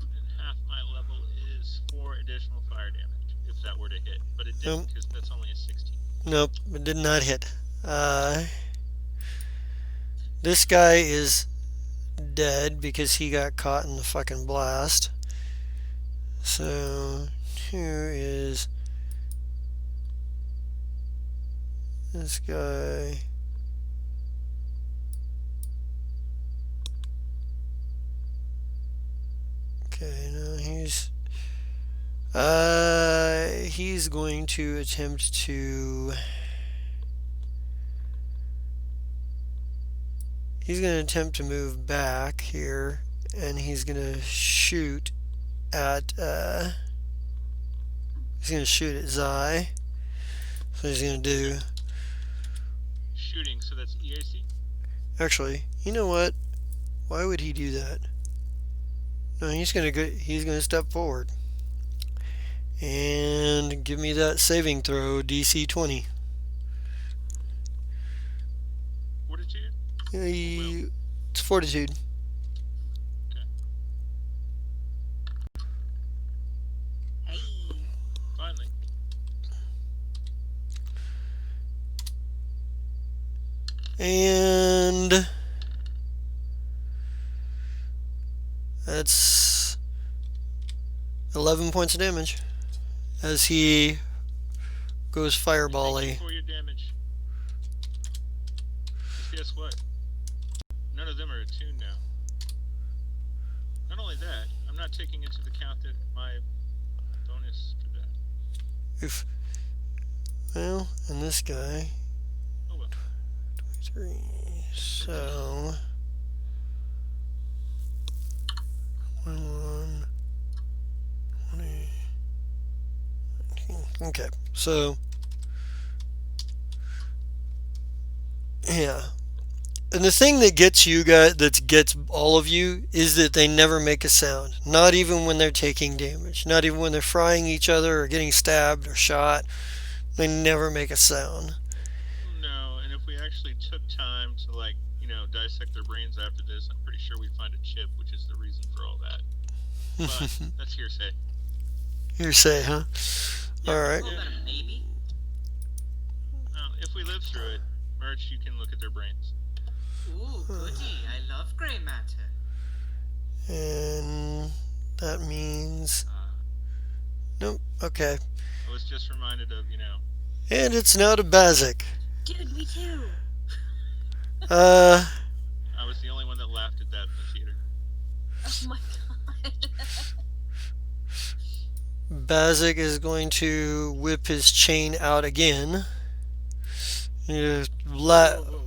B: And half my level is 4 additional fire damage if that were to hit, but it didn't because that's only a 16.
A: Nope, it did not hit. This guy is dead because he got caught in the fucking blast. So here is this guy. Okay, now he's going to attempt to move back here, and he's going to shoot at Zai. So he's going to do,
B: Shooting, so that's EAC?
A: actually, you know what? Why would he do that? No, he's going to step forward and give me that saving throw, DC 20.
B: Fortitude?
A: It's fortitude.
B: Okay.
F: Hey.
B: Finally.
A: And that's 11 points of damage as he goes fireball-y.
B: For your damage. Just guess what? None of them are attuned now. Not only that, I'm not taking into account that my bonus for that.
A: Oof. Well, and this guy,
B: Oh well.
A: 23. So 21, 20, 19. Okay, so yeah. And the thing that gets you guys, that gets all of you, is that they never make a sound. Not even when they're taking damage. Not even when they're frying each other or getting stabbed or shot. They never make a sound.
B: No, and if we actually took time to, like, dissect their brains after this, I'm pretty sure we'd find a chip, which is the reason for all that. But that's hearsay.
A: Hearsay, huh?
D: Yeah,
A: All
D: a
A: right.
D: little bit of maybe.
B: If we live through it, Merch, you can look at their brains.
D: Ooh, goody. I love grey matter.
A: And that means... Nope, okay.
B: I was just reminded of,
A: And it's now to Bazik.
F: Dude, me too.
A: Uh,
B: I was the only one that laughed at that in the theater.
F: Oh my god.
A: Bazik is going to whip his chain out again. Yeah,
C: Whoa, whoa, whoa, whoa, whoa.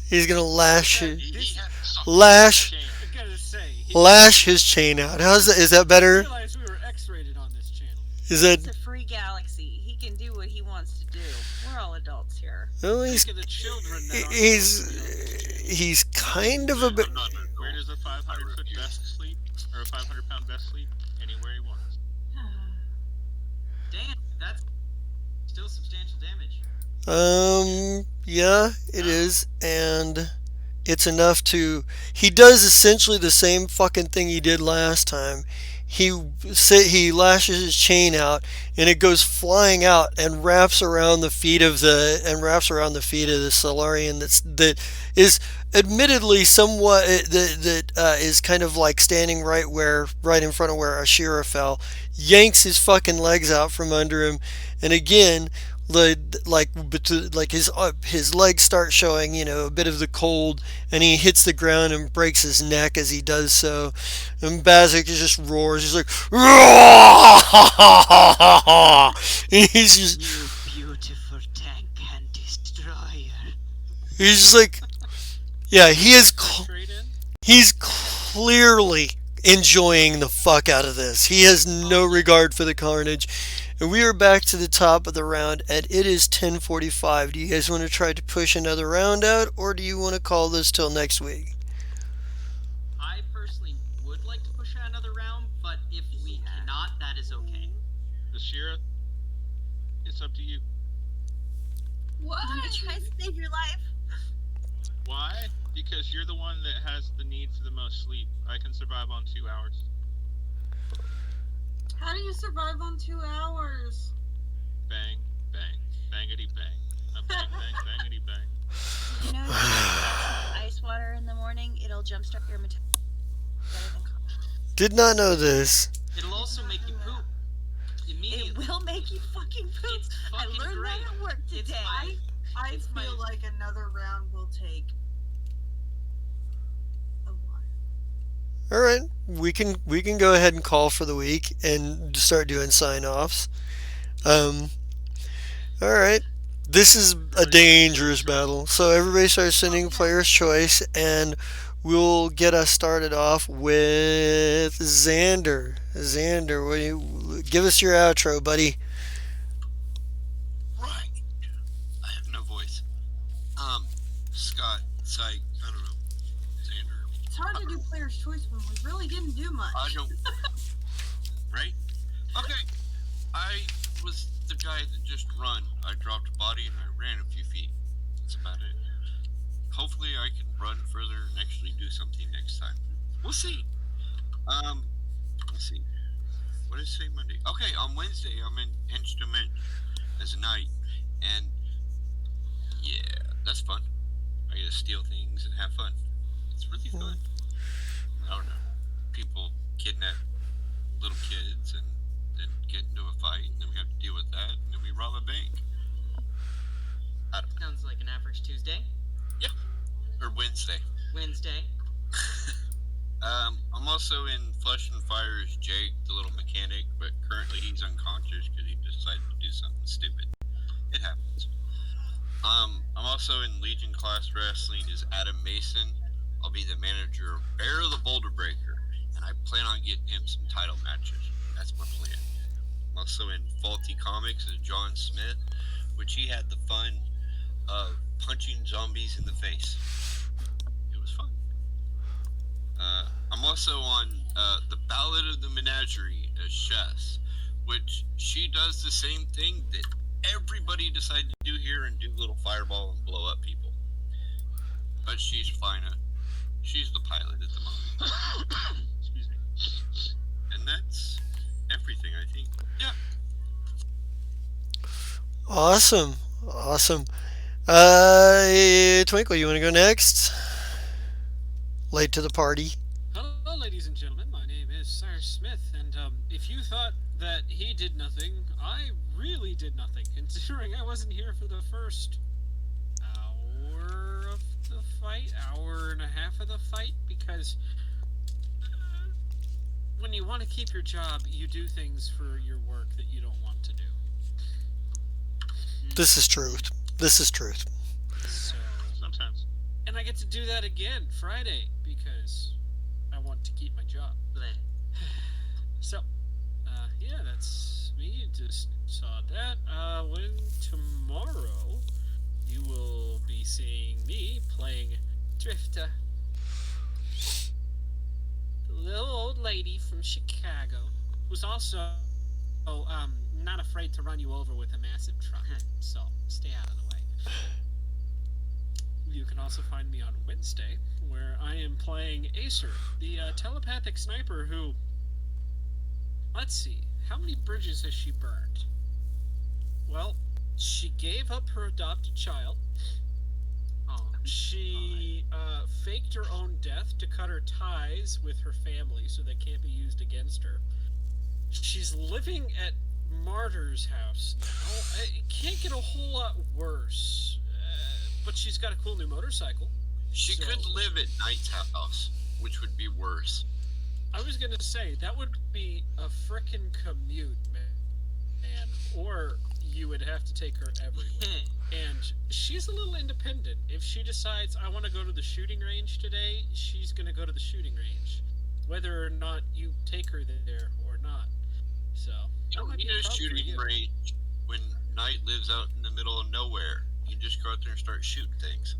A: he's gonna lash
C: Okay,
A: his,
G: He had to suffer.
A: lash
B: Chain.
C: I gotta say,
A: lash his chain out. How's that? Is that
C: I
A: better?
C: realized we were X-rated on this channel.
A: Is that?
F: It's a free galaxy. He can do what he wants to do. We're all adults here.
A: Well,
C: Think of the children that aren't
A: he's
C: supposed to be on this channel.
A: he's kind of a bit.
H: I'm not an
B: Where
H: adult.
B: does a 500-foot
H: refuse.
B: best sleep? Or a 500-pound best sleep? Anywhere he wants.
D: Damn, that's still substantial damage.
A: Yeah, it is, and it's enough to. He does essentially the same fucking thing he did last time. He lashes his chain out, and it goes flying out and wraps around the feet of the Solarian that is admittedly somewhat that is kind of like standing right in front of where Ashira fell, yanks his fucking legs out from under him, and again like his legs start showing, a bit of the cold, and he hits the ground and breaks his neck as he does so. And Bazik just roars. He's like, and
D: You beautiful tank and destroyer.
A: he's just like, yeah,
C: Trade in?
A: he's clearly enjoying the fuck out of this. He has no regard for the carnage. And we are back to the top of the round, and it is 10:45. Do you guys want to try to push another round out, or do you want to call this till next week?
D: I personally would like to push out another round, but if we cannot, that is okay.
B: Ashira, it's up to you.
E: What?
F: I'm gonna try to save your life.
B: Why? Because you're the one that has the need for the most sleep. I can survive on 2 hours.
E: How do you survive on 2 hours?
B: Bang, bang, bangity bang. A bang, bang, bangity bang.
F: You know, if you drink ice water in the morning, it'll jumpstart your metabolism better than coffee.
A: Did not know this.
D: It'll also make you poop immediately.
F: It will make you fucking poop.
D: It's
F: I
D: fucking
F: learned
D: great.
F: that at work
D: It's
F: today.
E: I
D: It's
E: feel
D: my-
E: like another round will take a while.
A: All right, we can go ahead and call for the week and start doing sign offs. All right, this is a dangerous battle, so everybody starts sending player's choice, and we'll get us started off with Xander. Xander, give us your outro, buddy.
H: Right. I have no voice. Scott, Psych, I don't know. Xander.
E: It's hard to do player's choice when we really didn't do much.
H: I don't. Right? Okay. I was the guy that just run. I dropped a body and I ran a few feet. That's about it. Hopefully I can run further and actually do something next time. We'll see. Let's see. What is today, Monday? Okay, on Wednesday I'm in Inch to Minch as a knight. And yeah, that's fun. I get to steal things and have fun. It's really fun. I don't know. People kidnap little kids and then get into a fight, and then we have to deal with that, and then we rob a bank. I don't know.
D: Sounds like an average Tuesday.
H: Or Wednesday.
D: Wednesday.
H: I'm also in Flesh and Fire as Jake, the little mechanic, but currently he's unconscious because he decided to do something stupid. It happens. I'm also in Legion Class Wrestling as Adam Mason. I'll be the manager of Bear the Boulder Breaker, and I plan on getting him some title matches. That's my plan. I'm also in Faulty Comics as John Smith, which he had the fun of punching zombies in the face. It was fun. I'm also on The Ballad of the Menagerie as Chess, which she does the same thing that everybody decided to do here and do little fireball and blow up people. But she's fine. She's the pilot at the moment.
B: Excuse me.
H: And that's everything, I think. Yeah.
A: Awesome. Twinkle, you want to go next? Late to the party.
C: Hello, ladies and gentlemen. My name is Sire Smith, and if you thought that he did nothing, I really did nothing, considering I wasn't here for the first hour of the fight, hour and a half of the fight, because when you want to keep your job, you do things for your work that you don't want to do.
A: This is truth.
C: And I get to do that again Friday because I want to keep my job.
D: Bleh.
C: So, yeah, that's me. Just saw that. When tomorrow you will be seeing me playing Drifter, the little old lady from Chicago, who's also not afraid to run you over with a massive truck. So stay out of the way. You can also find me on Wednesday, where I am playing Acer, the telepathic sniper who. Let's see, how many bridges has she burned? Well, she gave up her adopted child.
D: Oh,
C: She faked her own death to cut her ties with her family so they can't be used against her. She's living at Martyr's house now. It can't get a whole lot worse. But she's got a cool new motorcycle.
H: She
C: So-
H: could live at Knight's house, which would be worse.
C: I was gonna say that would be a frickin' commute, man. Or you would have to take her everywhere. And she's a little independent. If she decides I want to go to the shooting range today, she's gonna go to the shooting range, whether or not you take her there or not. So
H: You
C: that
H: don't
C: might
H: need
C: be a
H: a
C: problem for
H: shooting
C: you.
H: range when Knight lives out in the middle of nowhere. You can just go out there and start shooting things.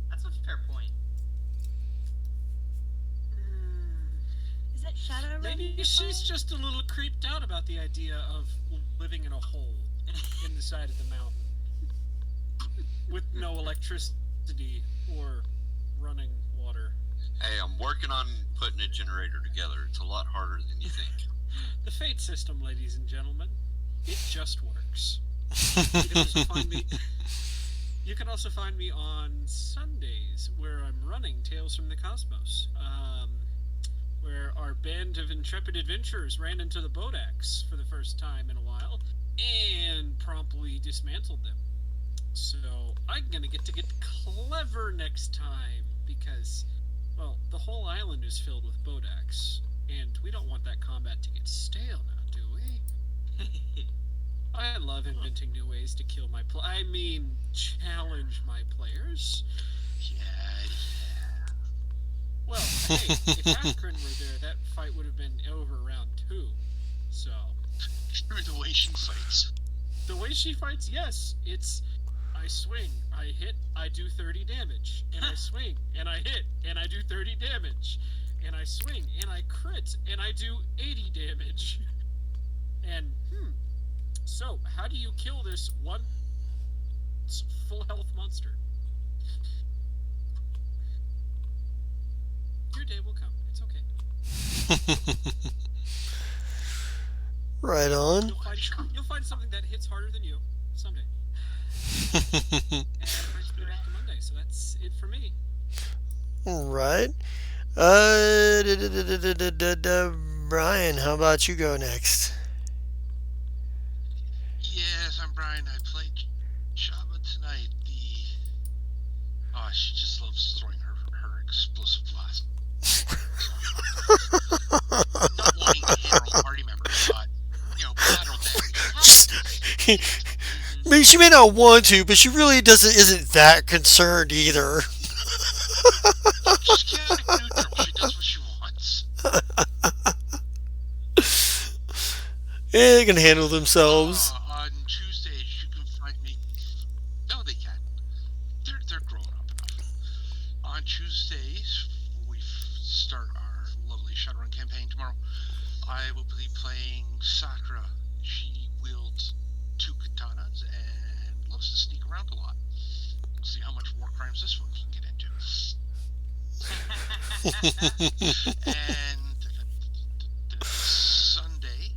D: that's a fair point.
F: Is that Shadow Run?
C: Maybe
F: you're
C: she's
F: playing?
C: just a little creeped out about the idea of living in a hole in the side of the mountain with no electricity or running water.
H: Hey, I'm working on putting a generator together. It's a lot harder than you think.
C: The Fate system, ladies and gentlemen, it just works. You can also find me. You can also find me on Sundays, where I'm running Tales from the Cosmos, where our band of intrepid adventurers ran into the Bodax for the first time in a while and promptly dismantled them. So I'm gonna get clever next time because, well, the whole island is filled with Bodax, and we don't want that combat to get stale now, do we? I love inventing new ways to kill my challenge my players.
G: Yeah.
C: Well, hey, if Akron were there, that fight would have been over round 2. So,
G: Sure, the way she fights.
C: the way she fights, yes, it's I swing, I hit, I do 30 damage, and I swing, and I hit, and I do 30 damage, and I swing, and I crit, and I do 80 damage. And, so, how do you kill this one full health monster? Your day will come. It's okay.
A: Right on.
C: You'll find something that hits harder than you someday. And we're back to Monday, so that's it for me.
A: All right. Brian, how about you go next?
G: Yes, I'm Brian. I played Java tonight. She just loves throwing her explosive blast. Not wanting to hit her own party members, but collateral damage.
A: I mean, she may not want to, but she really isn't that concerned either.
G: She's chaotic neutral. She does what she wants.
A: Yeah, they can handle themselves.
G: On Tuesdays, you can find me. No, they can. They're growing up enough. On Tuesdays, we start our lovely Shadowrun campaign tomorrow. I will be playing Sakura. She wields 2 katanas and loves to sneak around a lot. We'll see how much war crimes this one can get into. And Sunday,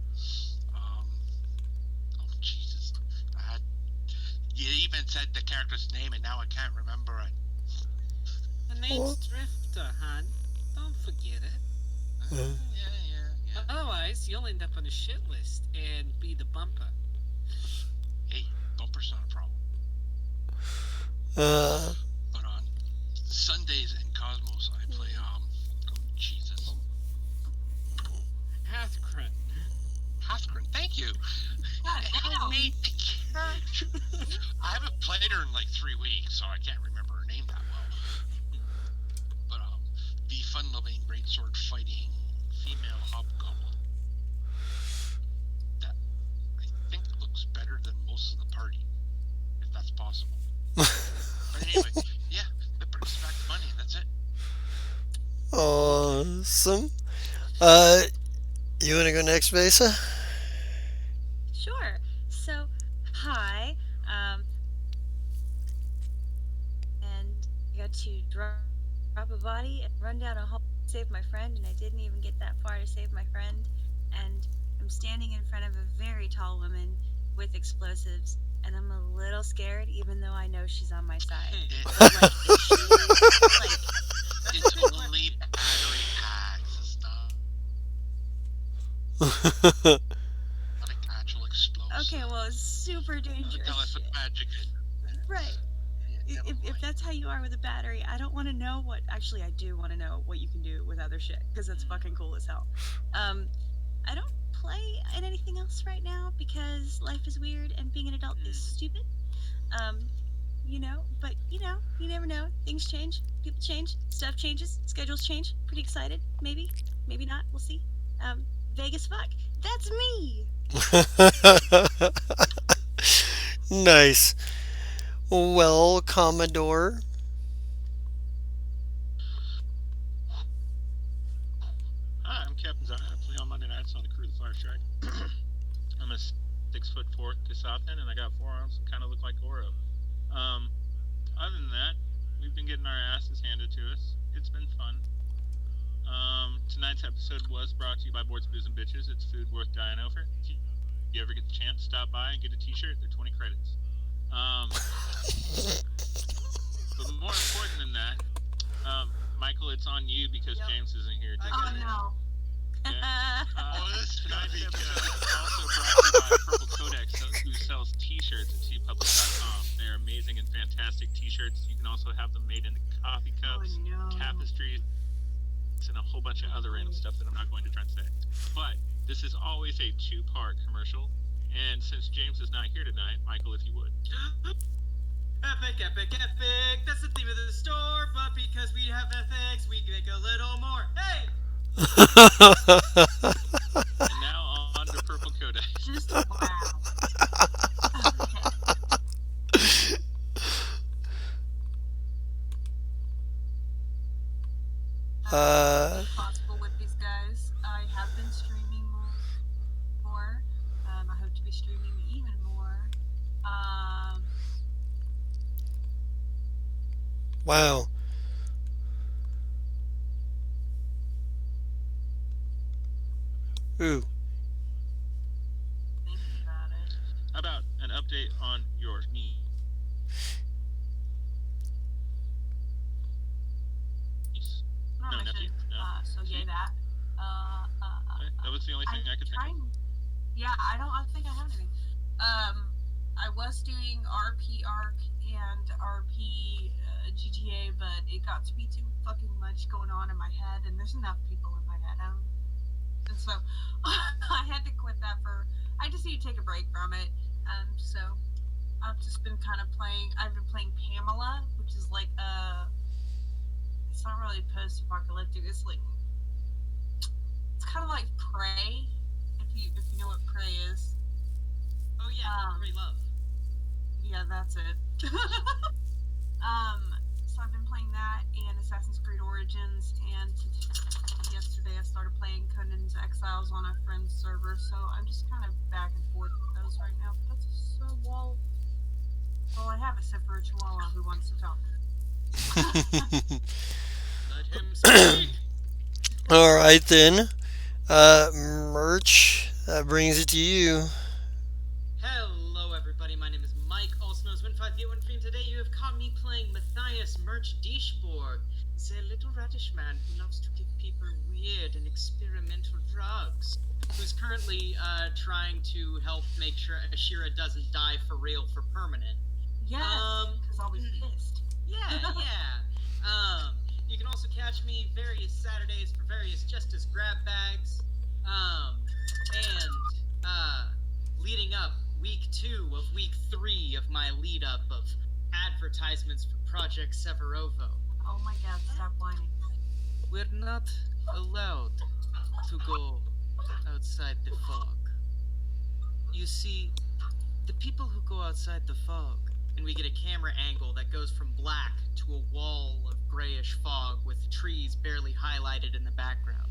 G: oh Jesus, you even said the character's name and now I can't remember it.
C: The name's Drifter, hon. Don't forget it.
G: Yeah.
C: Otherwise, you'll end up on a shit list and be the bumper.
G: Hey, bumper's not a problem. But on Sundays in Cosmos, I play Jesus, Hathgren. Thank you. I haven't made the character. I haven't played her in like 3 weeks, so I can't remember her name that well. But the fun-loving greatsword fighting female hobgoblin that I think looks better than most of the party, if that's possible. But anyway, yeah, that brings us back to money, and that's it.
A: Awesome. Uh, you wanna go next, Besa?
F: Sure. So, hi. And I got to drop a body and run down a hole to save my friend, and I didn't even get that far to save my friend. And I'm standing in front of a very tall woman with explosives, and I'm a little scared, even though I know she's on my side.
G: It,
F: But like, is she like? That's a
G: it's
F: good question.
G: only battery packs. It's not like actual explosive.
F: Okay, well, it's super
G: The
F: dangerous
G: telephotic
F: shit.
G: magic.
F: Right.
G: Yeah, never
F: If
G: mind.
F: that's how you are with a battery, I don't want to know what. Actually, I do want to know what you can do with other shit because it's fucking cool as hell. Um, I don't play in anything else right now because life is weird and being an adult is stupid. Um, but you never know. Things change, people change, stuff changes, schedules change. Pretty excited. Maybe, maybe not. We'll see. Um, Vegas fuck. That's me.
A: Nice. Well, Commodore.
B: Hi, I'm Captain Zion. I play on Monday nights on the crew of the Fire Strike. I'm a 6'4" Kasathan, and I got 4 arms and kind of look like Goro. Um, Other than that, we've been getting our asses handed to us. It's been fun. Tonight's episode was brought to you by Boards, Booze, and Bitches. It's food worth dying over. If you ever get the chance, stop by and get a T-shirt. They're 20 credits. But more important than that, Michael, it's on you because
D: Yep.
B: James isn't here
D: I
B: today.
E: Oh
D: got it.
E: no.
B: Okay?
G: Oh, this is gonna
B: Tonight's
G: be
B: episode
G: good.
B: is also brought to you by Purple Codex, who sells T-shirts at tpublic.com. They're amazing and fantastic T-shirts. You can also have them made into coffee
E: Oh
B: cups,
E: no.
B: tapestries, and a whole bunch of other random stuff that I'm not going to try and say. But this is always a two-part commercial, and since James is not here tonight, Michael, if you would.
D: Epic, epic, epic. That's the theme of the store, but because we have FX, we make a little more. Hey!
B: And now on to Purple Codex.
E: Just wow. Okay. If possible with these guys. I have been streaming more. I hope to be streaming even more.
A: Wow. Ooh.
E: Thinking about it.
B: How about an update on your niece?
E: No,
B: No,
E: I
B: nephew?
E: should.
B: No?
E: So yay
B: See?
E: that.
B: Okay, that was the only thing I could think of.
E: trying. Yeah, I don't. I think I have anything. I was doing RP Arc and RP GTA, but it got to be too fucking much going on in my head, and there's enough people in my head. And so I had to quit that for. I just need to take a break from it. So I've just been kind of playing. I've been playing Pamela, which is like It's not really post-apocalyptic. It's kind of like Prey, if you know what Prey is.
D: Oh yeah, great love.
E: Yeah, that's it. So I've been playing that and Assassin's Creed Origins, and yesterday I started playing Conan's Exiles on a friend's server. So I'm just kind of back and forth with those right now. But that's all I have except for a Chihuahua who wants to talk.
D: Let him speak.
A: All right then. Merch. That brings it to you.
D: Hello, everybody. My name is Mike, also known as Win5Get1 Free, and today you have caught me playing Matthias Merch Dishborg. He's a little radish man who loves to give people weird and experimental drugs. Who's currently trying to help make sure Ashira doesn't die for real for permanent.
E: Yes, because I'll be pissed.
D: Yeah, yeah. You can also catch me various Saturdays for various Justice grab bags. And leading up week 2 of week 3 of my lead up of advertisements for Project Severovo.
E: Oh my god, stop whining.
D: We're not allowed to go outside the fog. You see, the people who go outside the fog, and we get a camera angle that goes from black to a wall of grayish fog with trees barely highlighted in the background.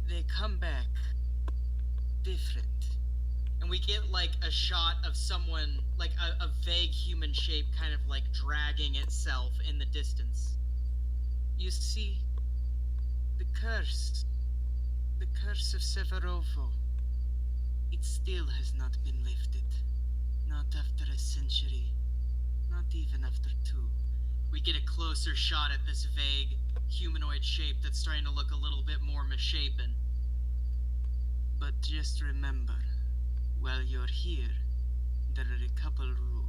D: They come back different. And we get like a shot of someone, like a vague human shape kind of like dragging itself in the distance. You see, the curse of Severovo, it still has not been lifted. Not after a century, not even after two. We get a closer shot at this vague humanoid shape that's starting to look a little bit more misshapen. But just remember, while you're here, there are a couple rules.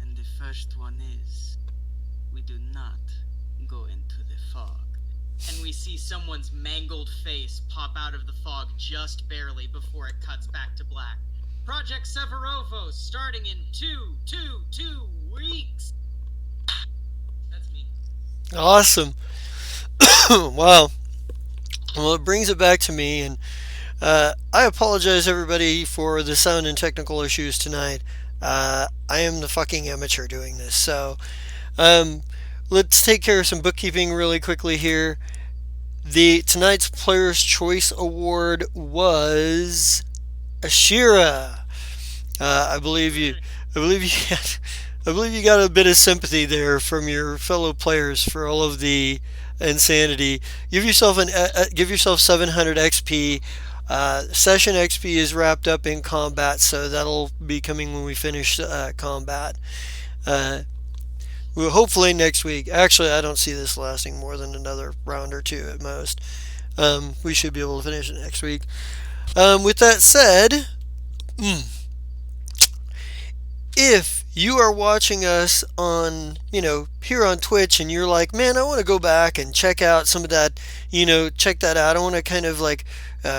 D: And the first one is, we do not go into the fog. And we see someone's mangled face pop out of the fog just barely before it cuts back to black. Project Severovo starting in 2 weeks. That's me.
A: Awesome. Wow. Well, it brings it back to me, and I apologize, everybody, for the sound and technical issues tonight. I am the fucking amateur doing this, so um, let's take care of some bookkeeping really quickly here. The tonight's Player's Choice Award was Ashira. I believe you. I believe you. I believe you got a bit of sympathy there from your fellow players for all of the insanity. Give yourself 700 XP. Session XP is wrapped up in combat, so that'll be coming when we finish combat. Well, hopefully next week. Actually, I don't see this lasting more than another round or two at most. We should be able to finish it next week. With that said, if you are watching us on, here on Twitch, and you're like, man, I want to go back and check out some of that, check that out. I want to kind of like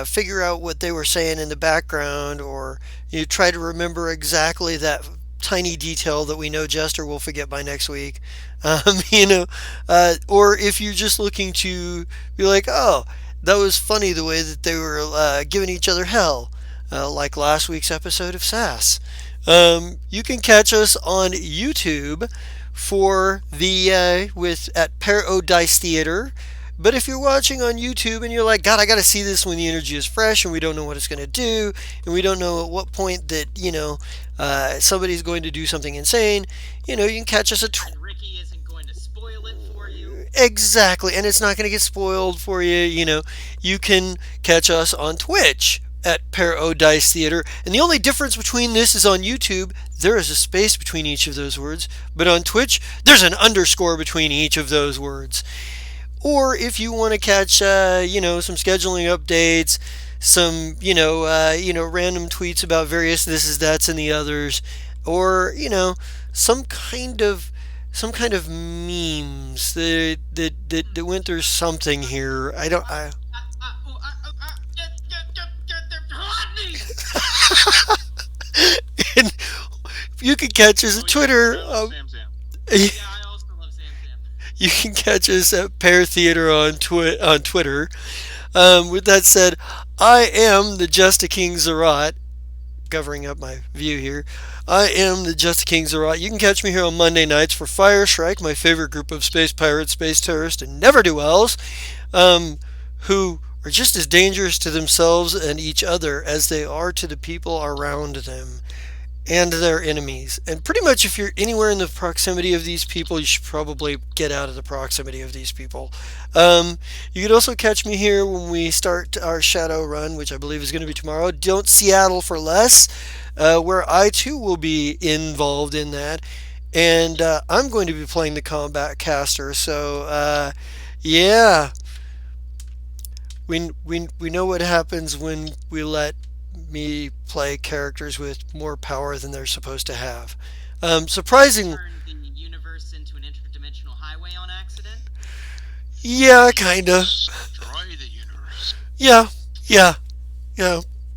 A: figure out what they were saying in the background, or you try to remember exactly that tiny detail that we know Jester will forget by next week. Or if you're just looking to be like, oh, that was funny the way that they were giving each other hell, like last week's episode of SAS. You can catch us on YouTube for the at Paradise Theater. But if you're watching on YouTube and you're like, God, I got to see this when the energy is fresh, and we don't know what it's going to do, and we don't know at what point that somebody's going to do something insane, you can catch us at.
D: And Ricky isn't going to spoil it for you.
A: Exactly, and it's not going to get spoiled for you. You can catch us on Twitch at Paradise Theater, and the only difference between this is on YouTube there is a space between each of those words, but on Twitch there's an underscore between each of those words. Or if you want to catch some scheduling updates, some random tweets about various this is that's and the others, or some kind of memes that went through something here. And you can catch us at Twitter.
B: Sam Sam.
D: Yeah, I also love Sam Sam.
A: You can catch us at Pear Theater on Twitter. With that said, I am the Just a King Zerat, covering up my view here. I am the Just a King Zerat. You can catch me here on Monday nights for Fire Shrike, my favorite group of space pirates, space terrorists, and never-do-wells, who are just as dangerous to themselves and each other as they are to the people around them and their enemies. And pretty much if you're anywhere in the proximity of these people, you should probably get out of the proximity of these people. You could also catch me here when we start our Shadow Run, which I believe is going to be tomorrow. Don't Seattle for Less, where I too will be involved in that. And I'm going to be playing the combat caster. So, yeah. We know what happens when we let me play characters with more power than they're supposed to have. Surprising.
D: Turn the universe into an interdimensional highway on accident.
A: Yeah, kinda.
G: Destroy the universe.
A: Yeah.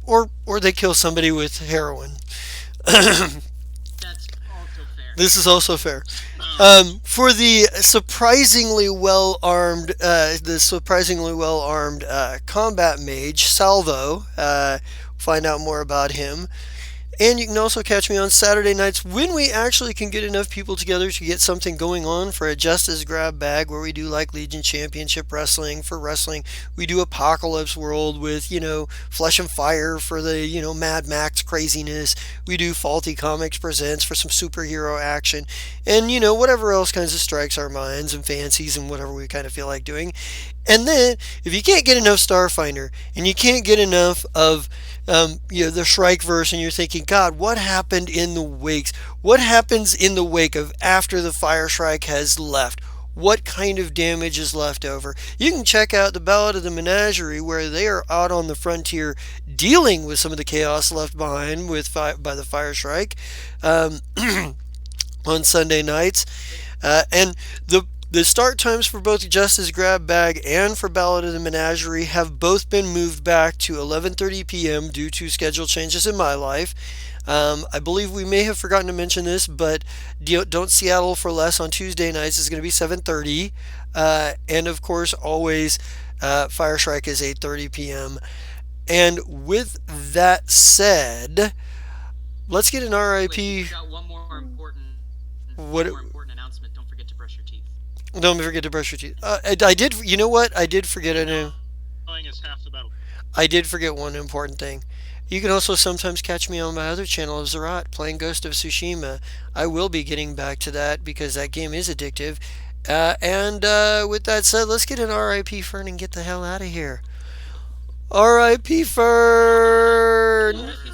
A: Or they kill somebody with heroin.
D: That's also fair.
A: This is also fair.
B: Oh,
A: For the surprisingly well armed combat mage Salvo, find out more about him. And you can also catch me on Saturday nights when we actually can get enough people together to get something going on for a Justice Grab Bag where we do like Legion Championship Wrestling for wrestling. We do Apocalypse World with, Flesh and Fire for the, Mad Max craziness. We do Faulty Comics Presents for some superhero action. And, whatever else kinds of strikes our minds and fancies and whatever we kind of feel like doing. And then, if you can't get enough Starfinder and you can't get enough of the Shrike verse, and you're thinking, God, what happened in the wakes? What happens in the wake of after the Fire Shrike has left? What kind of damage is left over? You can check out the Ballad of the Menagerie, where they are out on the frontier dealing with some of the chaos left behind by the Fire Shrike on Sunday nights. And the start times for both Justice Grab Bag and for Ballad of the Menagerie have both been moved back to 11:30 p.m. due to schedule changes in my life. I believe we may have forgotten to mention this, but Don't Seattle for Less on Tuesday nights is going to be 7:30, and of course, always Fire Strike is 8:30 p.m. And with that said, let's get an
D: Wait, you
A: RIP.
D: got
A: What?
D: one more important announcement. Don't forget to brush your teeth.
A: Don't forget to brush your teeth. I did. You know what? I did forget a name.
B: knowing is half the battle.
A: I did forget one important thing. You can also sometimes catch me on my other channel of Zerat playing Ghost of Tsushima. I will be getting back to that because that game is addictive. And with that said, let's get an RIP Fern and get the hell out of here. RIP Fern!
C: RIP